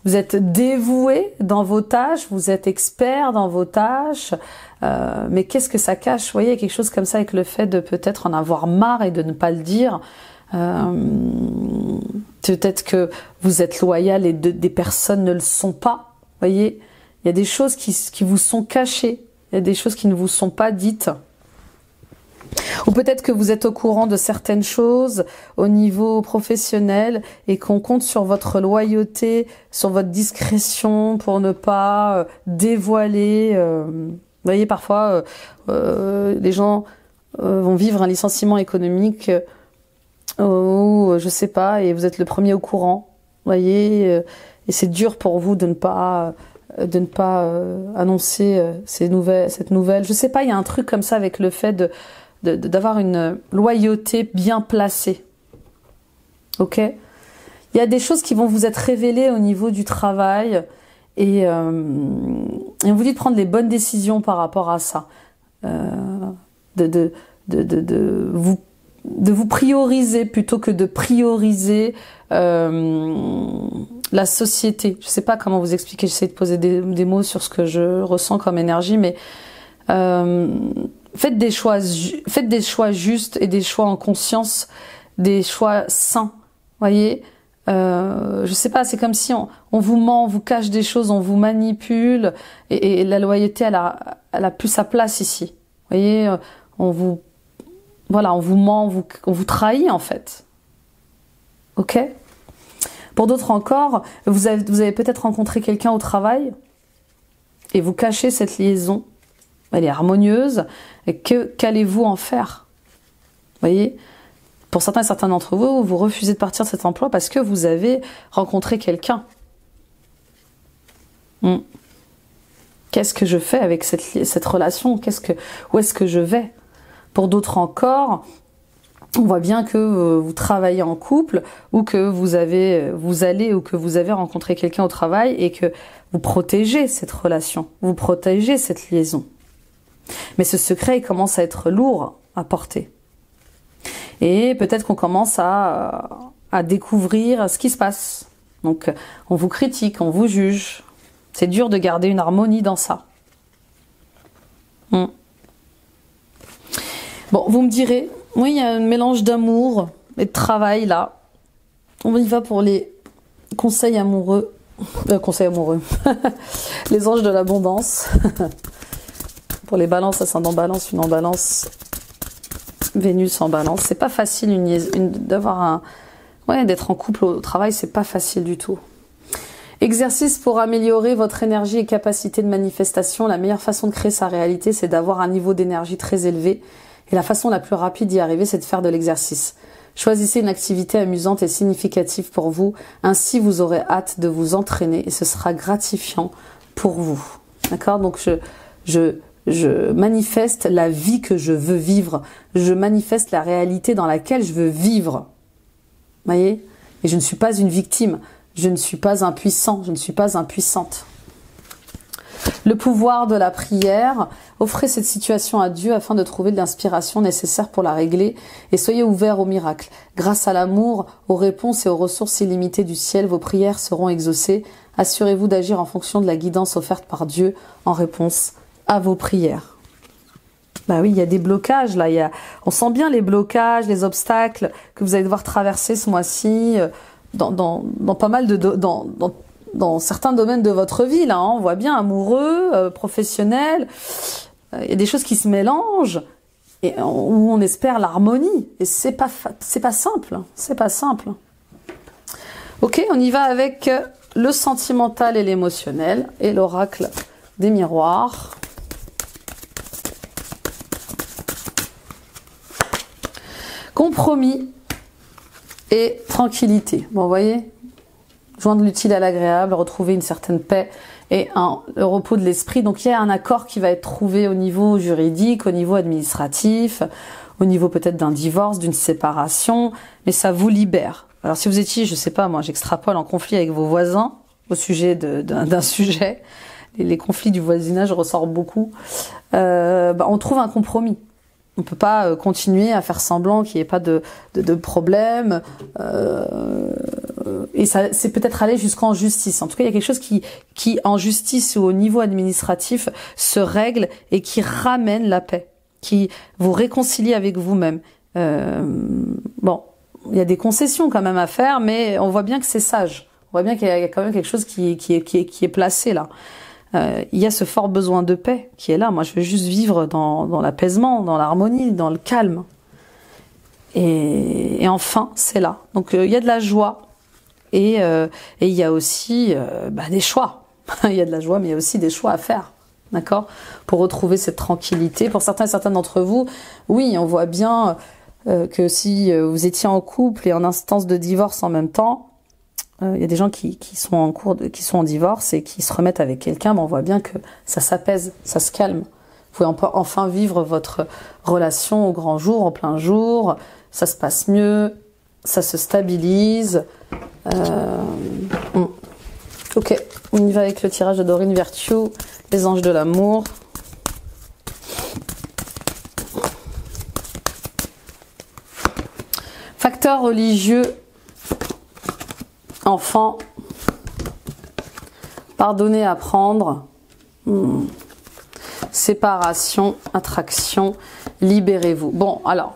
Vous êtes dévoué dans vos tâches, vous êtes expert dans vos tâches, mais qu'est-ce que ça cache? Vous voyez, il y a quelque chose comme ça avec le fait de peut-être en avoir marre et de ne pas le dire. Peut-être que vous êtes loyal et des personnes ne le sont pas. Vous voyez, il y a des choses qui vous sont cachées, il y a des choses qui ne vous sont pas dites. Ou peut-être que vous êtes au courant de certaines choses au niveau professionnel et qu'on compte sur votre loyauté, sur votre discrétion pour ne pas dévoiler. Vous voyez, parfois, les gens vont vivre un licenciement économique ou je sais pas, et vous êtes le premier au courant. Vous voyez, et c'est dur pour vous de ne pas annoncer cette nouvelle. Je sais pas, il y a un truc comme ça avec le fait d'avoir une loyauté bien placée. Ok? Il y a des choses qui vont vous être révélées au niveau du travail et on vous dit de prendre les bonnes décisions par rapport à ça. De vous prioriser plutôt que de prioriser la société. Je sais pas comment vous expliquer, j'essaie de poser des mots sur ce que je ressens comme énergie, mais faites des choix justes et des choix en conscience, des choix sains. Voyez, je sais pas, c'est comme si on vous ment, on vous cache des choses, on vous manipule, et la loyauté, elle a plus sa place ici. Voyez, on vous ment, on vous trahit en fait. Ok? Pour d'autres encore, vous avez peut-être rencontré quelqu'un au travail et vous cachez cette liaison. Elle est harmonieuse. Et qu'allez-vous en faire? Vous voyez, pour certains d'entre vous, vous refusez de partir de cet emploi parce que vous avez rencontré quelqu'un. Qu'est-ce que je fais avec cette relation? Où est-ce que je vais? Pour d'autres encore, on voit bien que vous travaillez en couple ou que vous avez rencontré quelqu'un au travail et que vous protégez cette relation, vous protégez cette liaison. Mais ce secret, il commence à être lourd à porter. Et peut-être qu'on commence à découvrir ce qui se passe. Donc, on vous critique, on vous juge. C'est dur de garder une harmonie dans ça. Bon, vous me direz, oui, il y a un mélange d'amour et de travail là. On y va pour les conseils amoureux. Les anges de l'abondance. Pour les balances, ascendant balance, une en balance, Vénus en balance. C'est pas facile d'être en couple au travail, c'est pas facile du tout. Exercice pour améliorer votre énergie et capacité de manifestation. La meilleure façon de créer sa réalité, c'est d'avoir un niveau d'énergie très élevé. Et la façon la plus rapide d'y arriver, c'est de faire de l'exercice. Choisissez une activité amusante et significative pour vous. Ainsi, vous aurez hâte de vous entraîner et ce sera gratifiant pour vous. D'accord? Donc, je manifeste la vie que je veux vivre. Je manifeste la réalité dans laquelle je veux vivre. Voyez? Et je ne suis pas une victime. Je ne suis pas impuissant. Je ne suis pas impuissante. Le pouvoir de la prière. Offrez cette situation à Dieu afin de trouver de l'inspiration nécessaire pour la régler et soyez ouverts au miracle. Grâce à l'amour, aux réponses et aux ressources illimitées du ciel, vos prières seront exaucées. Assurez-vous d'agir en fonction de la guidance offerte par Dieu en réponse à vos prières. Bah oui, il y a des blocages là. On sent bien les blocages, les obstacles que vous allez devoir traverser ce mois-ci dans pas mal dans certains domaines de votre vie, là, hein, on voit bien amoureux, professionnel, il y a des choses qui se mélangent et où on espère l'harmonie. Et c'est pas simple, c'est pas simple. Ok, on y va avec le sentimental et l'émotionnel et l'oracle des miroirs. Compromis et tranquillité. Bon, vous voyez, joindre l'utile à l'agréable, retrouver une certaine paix et le repos de l'esprit. Donc, il y a un accord qui va être trouvé au niveau juridique, au niveau administratif, au niveau peut-être d'un divorce, d'une séparation, mais ça vous libère. Alors, si vous étiez, je sais pas, moi, j'extrapole, en conflit avec vos voisins au sujet d'un sujet, les conflits du voisinage ressortent beaucoup, on trouve un compromis. On peut pas continuer à faire semblant qu'il n'y ait pas de problème. Et ça, c'est peut-être aller jusqu'en justice. En tout cas, il y a quelque chose qui, en justice ou au niveau administratif, se règle et qui ramène la paix, qui vous réconcilie avec vous-même. Bon, il y a des concessions quand même à faire, mais on voit bien que c'est sage. On voit bien qu'il y a quand même quelque chose qui est placé là. Il y a ce fort besoin de paix qui est là. Moi, je veux juste vivre dans l'apaisement, dans l'harmonie, dans le calme. Et enfin, c'est là. Donc, il y a de la joie et il y a aussi des choix. Il y a de la joie, mais il y a aussi des choix à faire. D'accord? Pour retrouver cette tranquillité. Pour certains et certaines d'entre vous, oui, on voit bien que si vous étiez en couple et en instance de divorce en même temps, il y a des gens qui sont qui sont en divorce et qui se remettent avec quelqu'un, mais on voit bien que ça s'apaise, ça se calme. Vous pouvez enfin vivre votre relation au grand jour, en plein jour, ça se passe mieux, ça se stabilise. Ok, on y va avec le tirage de Dorine Virtue, les anges de l'amour. Facteur religieux. Enfant, pardonner, apprendre, séparation, attraction, libérez-vous. Bon, alors,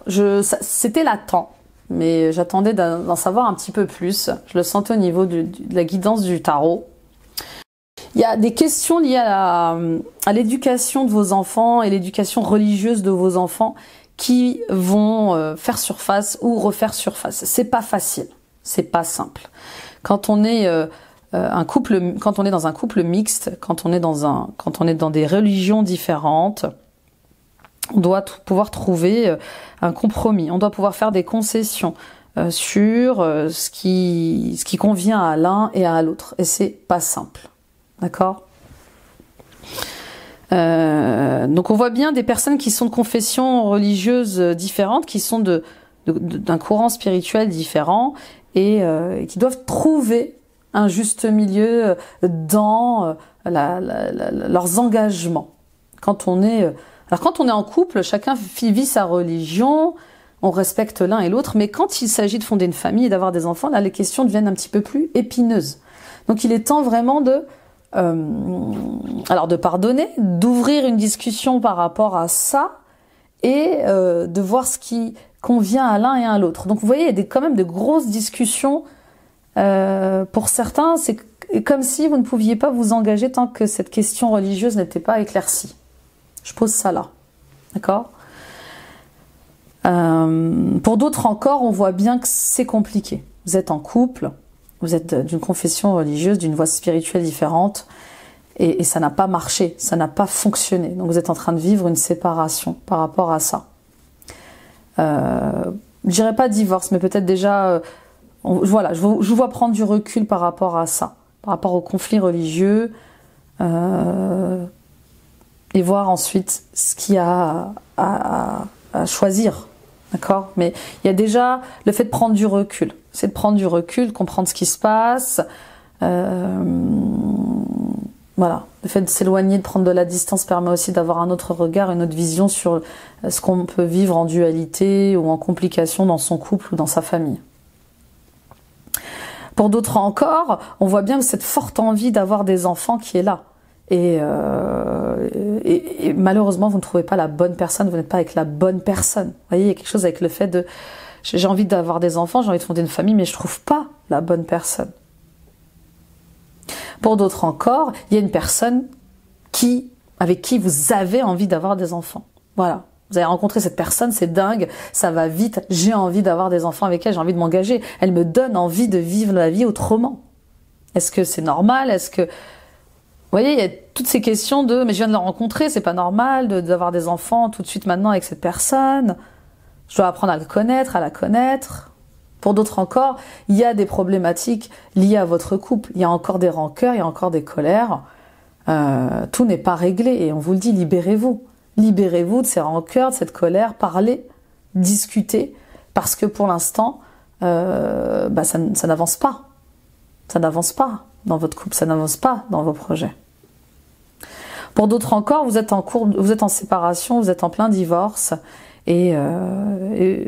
c'était latent, mais j'attendais d'en savoir un petit peu plus. Je le sentais au niveau de la guidance du tarot. Il y a des questions liées à l'éducation de vos enfants et l'éducation religieuse de vos enfants qui vont faire surface ou refaire surface. C'est pas facile, c'est pas simple. Quand on est quand on est dans un couple mixte, quand on est dans des religions différentes, on doit pouvoir trouver un compromis. On doit pouvoir faire des concessions sur ce qui convient à l'un et à l'autre. Et c'est pas simple, d'accord ? Donc on voit bien des personnes qui sont de confessions religieuses différentes, qui sont d'un courant spirituel différent. Et qui doivent trouver un juste milieu dans leurs engagements. Quand on est en couple, chacun vit sa religion, on respecte l'un et l'autre, mais quand il s'agit de fonder une famille et d'avoir des enfants, là les questions deviennent un petit peu plus épineuses. Donc il est temps vraiment de pardonner, d'ouvrir une discussion par rapport à ça et de voir ce qui convient à l'un et à l'autre. Donc vous voyez, il y a quand même de grosses discussions. Pour certains, c'est comme si vous ne pouviez pas vous engager tant que cette question religieuse n'était pas éclaircie. Je pose ça là. D'accord ? Pour d'autres encore, on voit bien que c'est compliqué. Vous êtes en couple, vous êtes d'une confession religieuse, d'une voie spirituelle différente, et ça n'a pas marché, ça n'a pas fonctionné. Donc vous êtes en train de vivre une séparation par rapport à ça. Je dirais pas divorce, mais peut-être déjà, voilà, je vous vois prendre du recul par rapport à ça, par rapport au conflit religieux, et voir ensuite ce qu'il y a à choisir, d'accord ? Mais il y a déjà le fait de prendre du recul, c'est de prendre du recul, de comprendre ce qui se passe, voilà, le fait de s'éloigner, de prendre de la distance permet aussi d'avoir un autre regard, une autre vision sur ce qu'on peut vivre en dualité ou en complication dans son couple ou dans sa famille. Pour d'autres encore, on voit bien cette forte envie d'avoir des enfants qui est là. Et malheureusement, vous ne trouvez pas la bonne personne, vous n'êtes pas avec la bonne personne. Vous voyez, il y a quelque chose avec le fait de j'ai envie d'avoir des enfants, j'ai envie de fonder une famille, mais je trouve pas la bonne personne. Pour d'autres encore, il y a une personne avec qui vous avez envie d'avoir des enfants. Voilà. Vous avez rencontré cette personne, c'est dingue, ça va vite, j'ai envie d'avoir des enfants avec elle, j'ai envie de m'engager. Elle me donne envie de vivre la vie autrement. Est-ce que c'est normal? Est-ce que... Vous voyez, il y a toutes ces questions de « mais je viens de la rencontrer, c'est pas normal d'avoir des enfants tout de suite maintenant avec cette personne. Je dois apprendre à le connaître, à la connaître. » Pour d'autres encore, il y a des problématiques liées à votre couple. Il y a encore des rancœurs, il y a encore des colères. Tout n'est pas réglé et on vous le dit, libérez-vous. Libérez-vous de ces rancœurs, de cette colère, parlez, discutez, parce que pour l'instant, ça n'avance pas. Ça n'avance pas dans votre couple, ça n'avance pas dans vos projets. Pour d'autres encore, vous êtes en séparation, vous êtes en plein divorce, et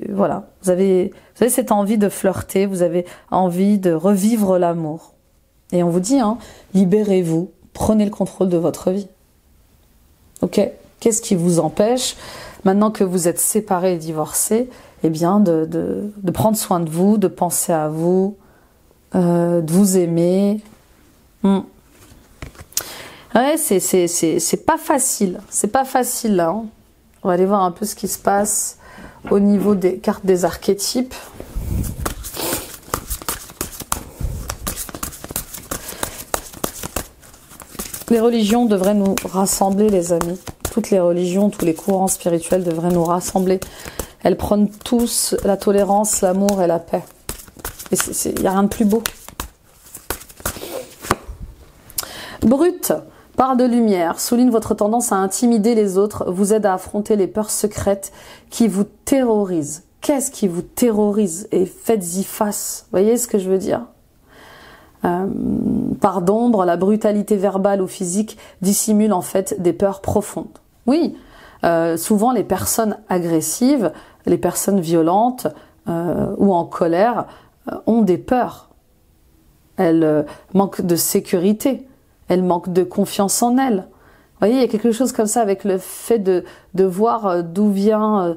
voilà, vous avez cette envie de flirter, vous avez envie de revivre l'amour. Et on vous dit, libérez-vous, prenez le contrôle de votre vie. Ok ? Qu'est-ce qui vous empêche, maintenant que vous êtes séparés et divorcés, eh bien de prendre soin de vous, de penser à vous, de vous aimer. Ouais, c'est pas facile. C'est pas facile là. On va aller voir un peu ce qui se passe au niveau des cartes des archétypes. Les religions devraient nous rassembler, les amis. Toutes les religions, tous les courants spirituels devraient nous rassembler. Elles prônent tous la tolérance, l'amour et la paix. Et il n'y a rien de plus beau. Brut, parle de lumière, souligne votre tendance à intimider les autres, vous aide à affronter les peurs secrètes qui vous terrorisent. Qu'est-ce qui vous terrorise? Et faites-y face. Vous voyez ce que je veux dire? Par d'ombre, la brutalité verbale ou physique dissimule en fait des peurs profondes. Oui, souvent les personnes agressives, les personnes violentes ou en colère ont des peurs. Elles manquent de sécurité, elles manquent de confiance en elles. Vous voyez, il y a quelque chose comme ça avec le fait de voir d'où viennent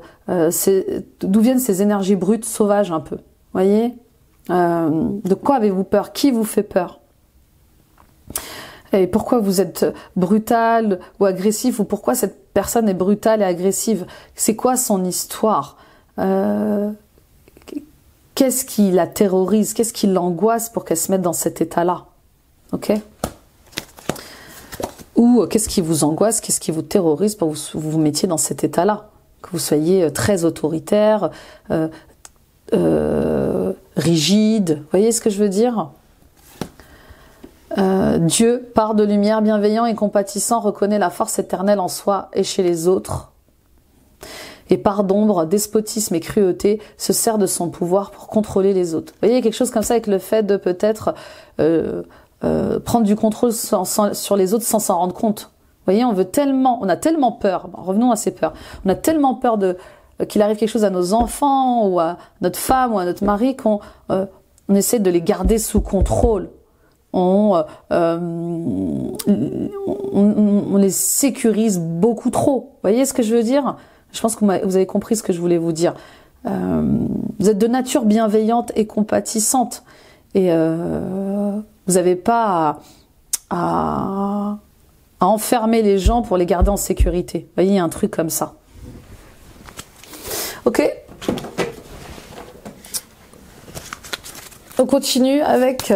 ces énergies brutes, sauvages un peu. Vous voyez ? De quoi avez-vous peur? Qui vous fait peur? Et pourquoi vous êtes brutal ou agressif? Ou pourquoi cette personne est brutale et agressive? C'est quoi son histoire? Qu'est-ce qui la terrorise? Qu'est-ce qui l'angoisse pour qu'elle se mette dans cet état-là? Ok? Ou qu'est-ce qui vous angoisse? Qu'est-ce qui vous terrorise pour que vous vous mettiez dans cet état-là? Que vous soyez très autoritaire, rigide, vous voyez ce que je veux dire? Dieu, part de lumière, bienveillant et compatissant, reconnaît la force éternelle en soi et chez les autres. Et par d'ombre, despotisme et cruauté, se sert de son pouvoir pour contrôler les autres. Vous voyez, il y a quelque chose comme ça avec le fait de peut-être prendre du contrôle sur les autres sans s'en rendre compte. Vous voyez, on a tellement peur, revenons à ces peurs, on a tellement peur qu'il arrive quelque chose à nos enfants ou à notre femme ou à notre mari qu'on essaie de les garder sous contrôle. On les sécurise beaucoup trop. Vous voyez ce que je veux dire? Je pense que vous avez compris ce que je voulais vous dire. Vous êtes de nature bienveillante et compatissante. Et vous n'avez pas à enfermer les gens pour les garder en sécurité. Vous voyez, il y a un truc comme ça. Ok. On continue avec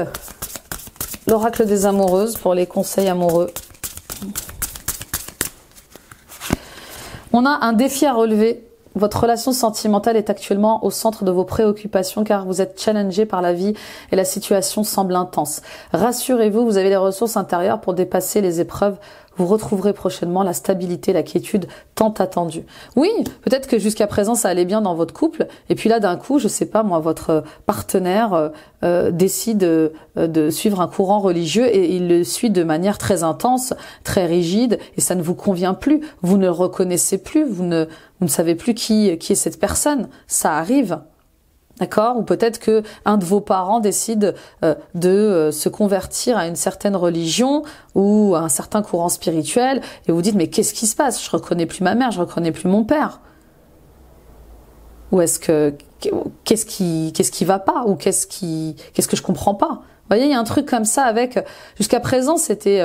l'oracle des amoureuses pour les conseils amoureux. On a un défi à relever. Votre relation sentimentale est actuellement au centre de vos préoccupations car vous êtes challengé par la vie et la situation semble intense. Rassurez-vous, vous avez les ressources intérieures pour dépasser les épreuves. Vous retrouverez prochainement la stabilité, la quiétude tant attendue. Oui, peut-être que jusqu'à présent ça allait bien dans votre couple et puis là d'un coup, je sais pas moi, votre partenaire décide de suivre un courant religieux et il le suit de manière très intense, très rigide et ça ne vous convient plus. Vous ne le reconnaissez plus, vous ne savez plus qui est cette personne. Ça arrive. D'accord? Ou peut-être que un de vos parents décide de se convertir à une certaine religion ou à un certain courant spirituel et vous dites mais qu'est-ce qui se passe? Je reconnais plus ma mère, je reconnais plus mon père. Ou est-ce que qu'est-ce qui va pas, ou qu'est-ce que je comprends pas? Vous voyez, il y a un truc comme ça avec, jusqu'à présent c'était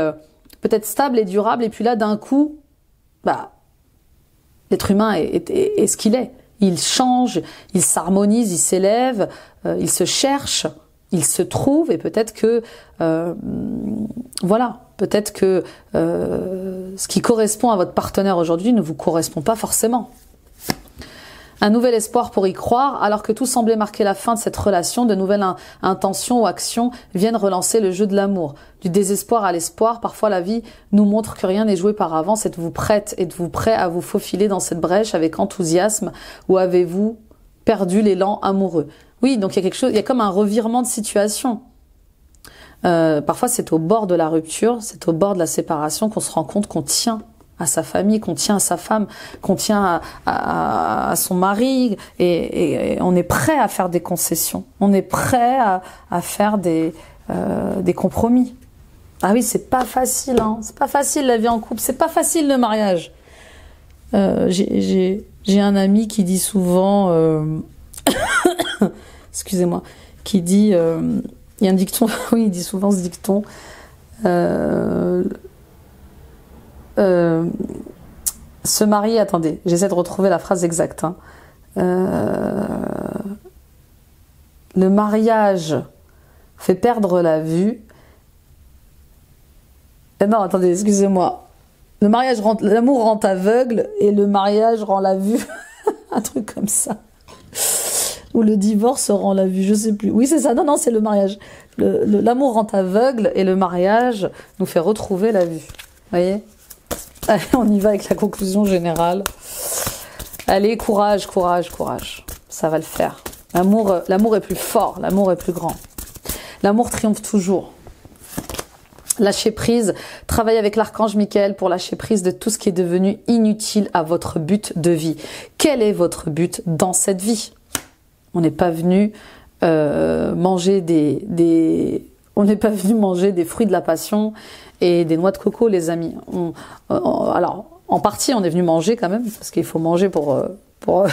peut-être stable et durable, et puis là d'un coup, bah l'être humain est ce qu'il est. Il change, il s'harmonise, il s'élève, il se cherche, il se trouve, et peut-être que voilà, peut-être que ce qui correspond à votre partenaire aujourd'hui ne vous correspond pas forcément. Un nouvel espoir pour y croire, alors que tout semblait marquer la fin de cette relation, de nouvelles intentions ou actions viennent relancer le jeu de l'amour. Du désespoir à l'espoir, parfois la vie nous montre que rien n'est joué par avance. Êtes-vous prête, êtes-vous prêt à vous faufiler dans cette brèche avec enthousiasme, ou avez-vous perdu l'élan amoureux? Oui, donc il y a quelque chose, il y a comme un revirement de situation. Parfois c'est au bord de la rupture, c'est au bord de la séparation qu'on se rend compte qu'on tient à sa famille, qu'on tient à sa femme, qu'on tient à son mari, et on est prêt à faire des concessions, on est prêt à faire des compromis. Ah oui, c'est pas facile, hein. C'est pas facile la vie en couple, c'est pas facile le mariage. J'ai un ami qui dit souvent, excusez-moi, qui dit, il y a un dicton, oui, il dit souvent ce dicton, se marier, attendez, j'essaie de retrouver la phrase exacte, hein. Le mariage fait perdre la vue. Non, attendez, excusez-moi. L'amour rend aveugle et le mariage rend la vue. Un truc comme ça. Ou le divorce rend la vue, je sais plus. Oui, c'est ça. Non, c'est le mariage. L'amour rend aveugle et le mariage nous fait retrouver la vue. Vous voyez? Allez, on y va avec la conclusion générale. Allez, courage, courage, courage. Ça va le faire. L'amour est plus fort, l'amour est plus grand. L'amour triomphe toujours. Lâchez prise, travaillez avec l'archange Michael pour lâcher prise de tout ce qui est devenu inutile à votre but de vie. Quel est votre but dans cette vie? On n'est pas venu manger on n'est pas venu manger des fruits de la passion et des noix de coco, les amis. Alors, en partie, on est venu manger quand même, parce qu'il faut manger pour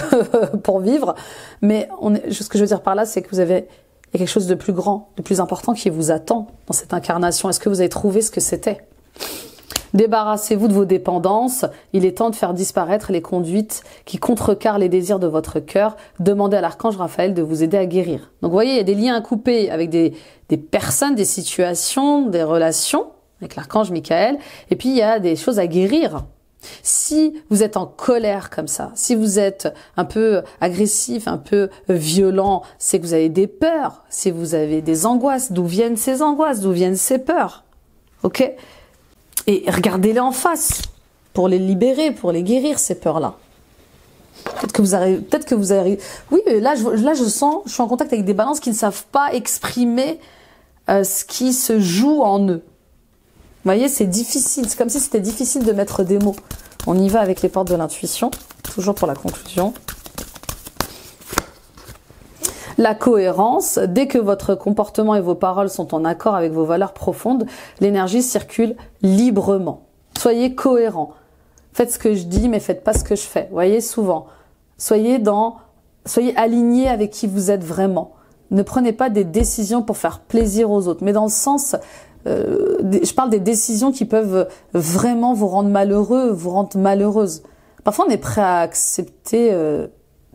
vivre. Mais ce que je veux dire par là, c'est que il y a quelque chose de plus grand, de plus important qui vous attend dans cette incarnation. Est-ce que vous avez trouvé ce que c'était? Débarrassez-vous de vos dépendances. Il est temps de faire disparaître les conduites qui contrecarrent les désirs de votre cœur. Demandez à l'archange Raphaël de vous aider à guérir. Donc vous voyez, il y a des liens à couper avec des personnes, des situations, des relations avec l'archange Michael. Et puis il y a des choses à guérir. Si vous êtes en colère comme ça, si vous êtes un peu agressif, un peu violent, c'est que vous avez des peurs. Si vous avez des angoisses, d'où viennent ces angoisses, d'où viennent ces peurs? Ok? Et regardez-les en face pour les libérer, pour les guérir, ces peurs-là. Peut-être que vous arrivez. Oui, là, je sens, je suis en contact avec des balances qui ne savent pas exprimer ce qui se joue en eux. Vous voyez, c'est difficile. C'est comme si c'était difficile de mettre des mots. On y va avec les portes de l'intuition, toujours pour la conclusion. La cohérence, dès que votre comportement et vos paroles sont en accord avec vos valeurs profondes, l'énergie circule librement. Soyez cohérent. Faites ce que je dis, mais faites pas ce que je fais. Vous voyez, souvent. Soyez alignés avec qui vous êtes vraiment. Ne prenez pas des décisions pour faire plaisir aux autres, mais dans le sens, je parle des décisions qui peuvent vraiment vous rendre malheureux, vous rendre malheureuse. Parfois, on est prêt à accepter,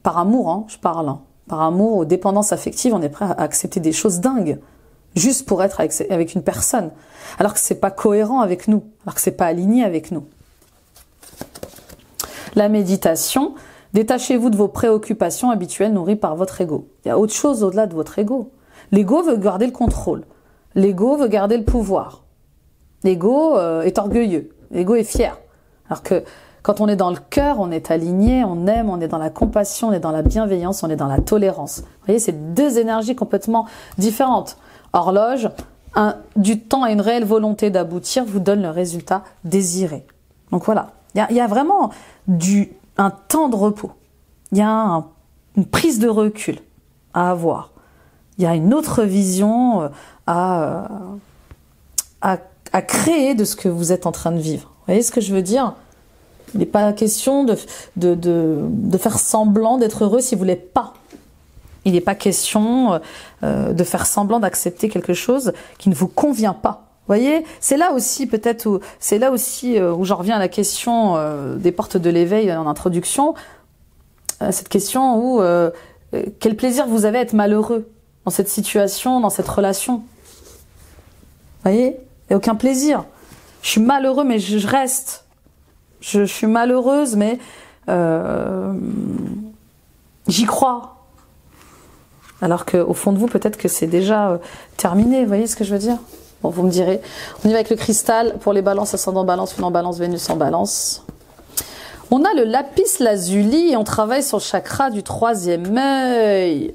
par amour, hein, je parle, hein. Par amour, aux dépendances affectives, on est prêt à accepter des choses dingues, juste pour être avec une personne, alors que c'est pas cohérent avec nous, alors que c'est pas aligné avec nous. La méditation, détachez-vous de vos préoccupations habituelles nourries par votre ego. Il y a autre chose au-delà de votre ego. L'ego veut garder le contrôle. L'ego veut garder le pouvoir. L'ego est orgueilleux. L'ego est fier. Alors que quand on est dans le cœur, on est aligné, on aime, on est dans la compassion, on est dans la bienveillance, on est dans la tolérance. Vous voyez, c'est deux énergies complètement différentes. Horloge, du temps et une réelle volonté d'aboutir vous donne le résultat désiré. Donc voilà, il y a vraiment un temps de repos. Il y a une prise de recul à avoir. Il y a une autre vision à créer de ce que vous êtes en train de vivre. Vous voyez ce que je veux dire ? Il n'est pas question de faire semblant d'être heureux si vous ne l'êtes pas. Il n'est pas question de faire semblant d'accepter quelque chose qui ne vous convient pas. Vous voyez, c'est là aussi peut-être où j'en reviens à la question des portes de l'éveil en introduction. Cette question où quel plaisir vous avez à être malheureux dans cette situation, dans cette relation. Vous voyez, il n'y a aucun plaisir. Je suis malheureux, mais je reste. Je suis malheureuse, mais j'y crois. Alors qu'au fond de vous, peut-être que c'est déjà terminé. Vous voyez ce que je veux dire? Bon, vous me direz. On y va avec le cristal. Pour les balances, ascendant balance, lune en balance, Vénus en balance. On a le lapis lazuli et on travaille sur le chakra du troisième œil.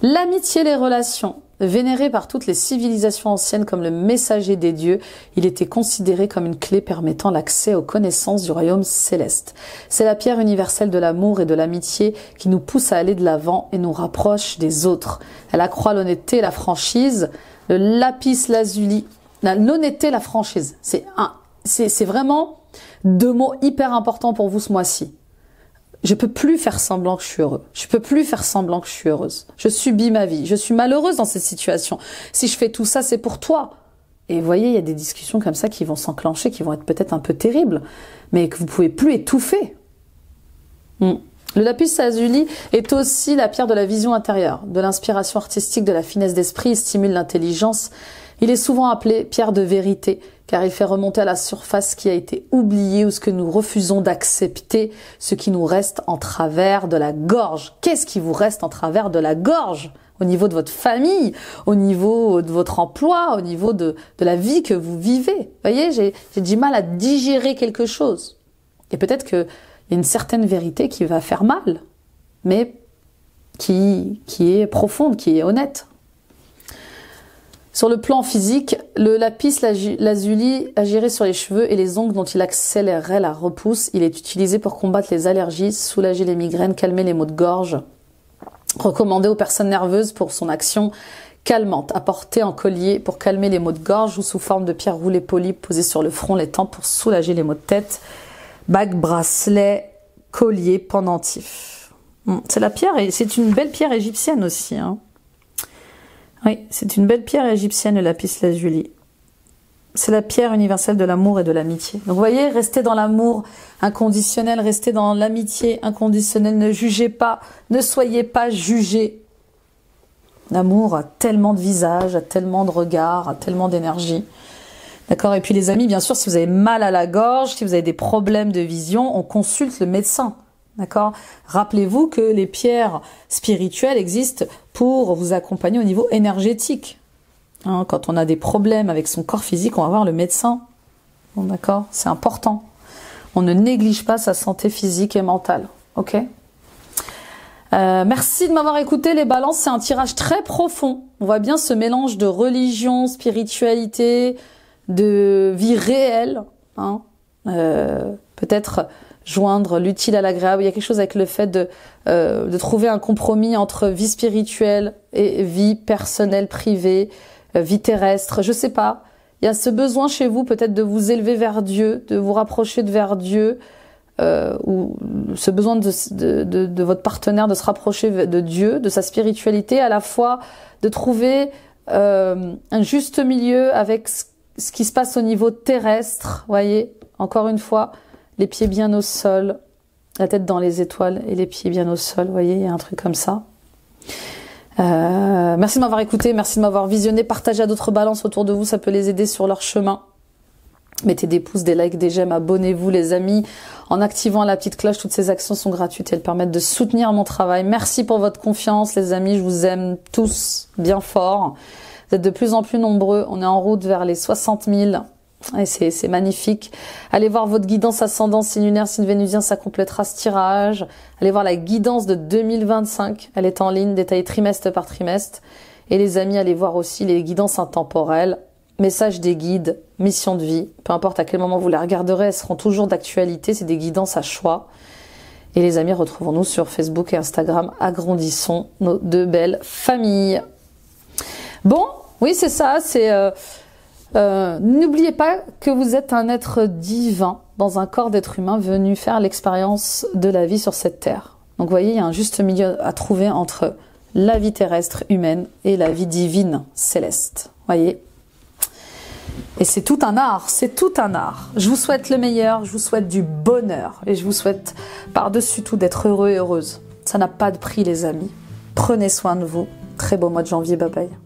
L'amitié, les relations. Vénéré par toutes les civilisations anciennes comme le messager des dieux, il était considéré comme une clé permettant l'accès aux connaissances du royaume céleste. C'est la pierre universelle de l'amour et de l'amitié qui nous pousse à aller de l'avant et nous rapproche des autres. Elle accroît l'honnêteté et la franchise. Le lapis lazuli, l'honnêteté et la franchise, c'est vraiment deux mots hyper importants pour vous ce mois-ci. Je peux plus faire semblant que je suis heureux. Je peux plus faire semblant que je suis heureuse. Je subis ma vie. Je suis malheureuse dans cette situation. Si je fais tout ça, c'est pour toi. Et vous voyez, il y a des discussions comme ça qui vont s'enclencher, qui vont être peut-être un peu terribles, mais que vous pouvez plus étouffer. Le lapis lazuli est aussi la pierre de la vision intérieure, de l'inspiration artistique, de la finesse d'esprit. Il stimule l'intelligence. Il est souvent appelé pierre de vérité, car il fait remonter à la surface ce qui a été oublié ou ce que nous refusons d'accepter, ce qui nous reste en travers de la gorge. Qu'est-ce qui vous reste en travers de la gorge? Au niveau de votre famille, au niveau de votre emploi, au niveau de la vie que vous vivez. Vous voyez, j'ai du mal à digérer quelque chose. Et peut-être qu'il y a une certaine vérité qui va faire mal, mais qui est profonde, qui est honnête. Sur le plan physique, le lapis lazuli agirait sur les cheveux et les ongles dont il accélérerait la repousse. Il est utilisé pour combattre les allergies, soulager les migraines, calmer les maux de gorge. Recommandé aux personnes nerveuses pour son action calmante. Apporté en collier pour calmer les maux de gorge ou sous forme de pierre roulée polie posée sur le front, les tempes pour soulager les maux de tête. Bague, bracelet, collier, pendentif. C'est la pierre et c'est une belle pierre égyptienne aussi, hein. Oui, c'est une belle pierre égyptienne, le lapis lazuli. C'est la pierre universelle de l'amour et de l'amitié. Donc vous voyez, restez dans l'amour inconditionnel, restez dans l'amitié inconditionnelle, ne jugez pas, ne soyez pas jugés. L'amour a tellement de visages, a tellement de regards, a tellement d'énergie. D'accord? Et puis les amis, bien sûr, si vous avez mal à la gorge, si vous avez des problèmes de vision, on consulte le médecin. D'accord? Rappelez-vous que les pierres spirituelles existent pour vous accompagner au niveau énergétique. Hein, quand on a des problèmes avec son corps physique, on va voir le médecin. Bon, d'accord? C'est important. On ne néglige pas sa santé physique et mentale. Ok? Merci de m'avoir écouté. Les balances, c'est un tirage très profond. On voit bien ce mélange de religion, spiritualité, de vie réelle. Hein, peut-être joindre l'utile à l'agréable. Il y a quelque chose avec le fait de trouver un compromis entre vie spirituelle et vie personnelle, privée, vie terrestre. Je sais pas. Il y a ce besoin chez vous peut-être de vous élever vers Dieu, de vous rapprocher vers Dieu, ou ce besoin de votre partenaire de se rapprocher de Dieu, de sa spiritualité, à la fois de trouver un juste milieu avec ce qui se passe au niveau terrestre. Voyez, encore une fois, les pieds bien au sol, la tête dans les étoiles et les pieds bien au sol. Vous voyez, il y a un truc comme ça. Merci de m'avoir écouté, merci de m'avoir visionné. Partagez à d'autres balances autour de vous, ça peut les aider sur leur chemin. Mettez des pouces, des likes, des j'aime, abonnez-vous les amis. En activant la petite cloche, toutes ces actions sont gratuites et elles permettent de soutenir mon travail. Merci pour votre confiance les amis, je vous aime tous bien fort. Vous êtes de plus en plus nombreux, on est en route vers les 60 000. Et c'est magnifique. Allez voir votre guidance ascendant, signe lunaire, signe vénusien, ça complétera ce tirage. Allez voir la guidance de 2025. Elle est en ligne, détaillée trimestre par trimestre. Et les amis, allez voir aussi les guidances intemporelles. Messages des guides, mission de vie. Peu importe à quel moment vous les regarderez, elles seront toujours d'actualité. C'est des guidances à choix. Et les amis, retrouvons-nous sur Facebook et Instagram. Agrandissons nos deux belles familles. Bon, oui, c'est ça, c'est... N'oubliez pas que vous êtes un être divin dans un corps d'être humain venu faire l'expérience de la vie sur cette terre. Donc vous voyez, il y a un juste milieu à trouver entre la vie terrestre humaine et la vie divine céleste. Voyez ? Et c'est tout un art, c'est tout un art. Je vous souhaite le meilleur, je vous souhaite du bonheur et je vous souhaite par-dessus tout d'être heureux et heureuse. Ça n'a pas de prix les amis. Prenez soin de vous. Très beau mois de janvier, bye bye.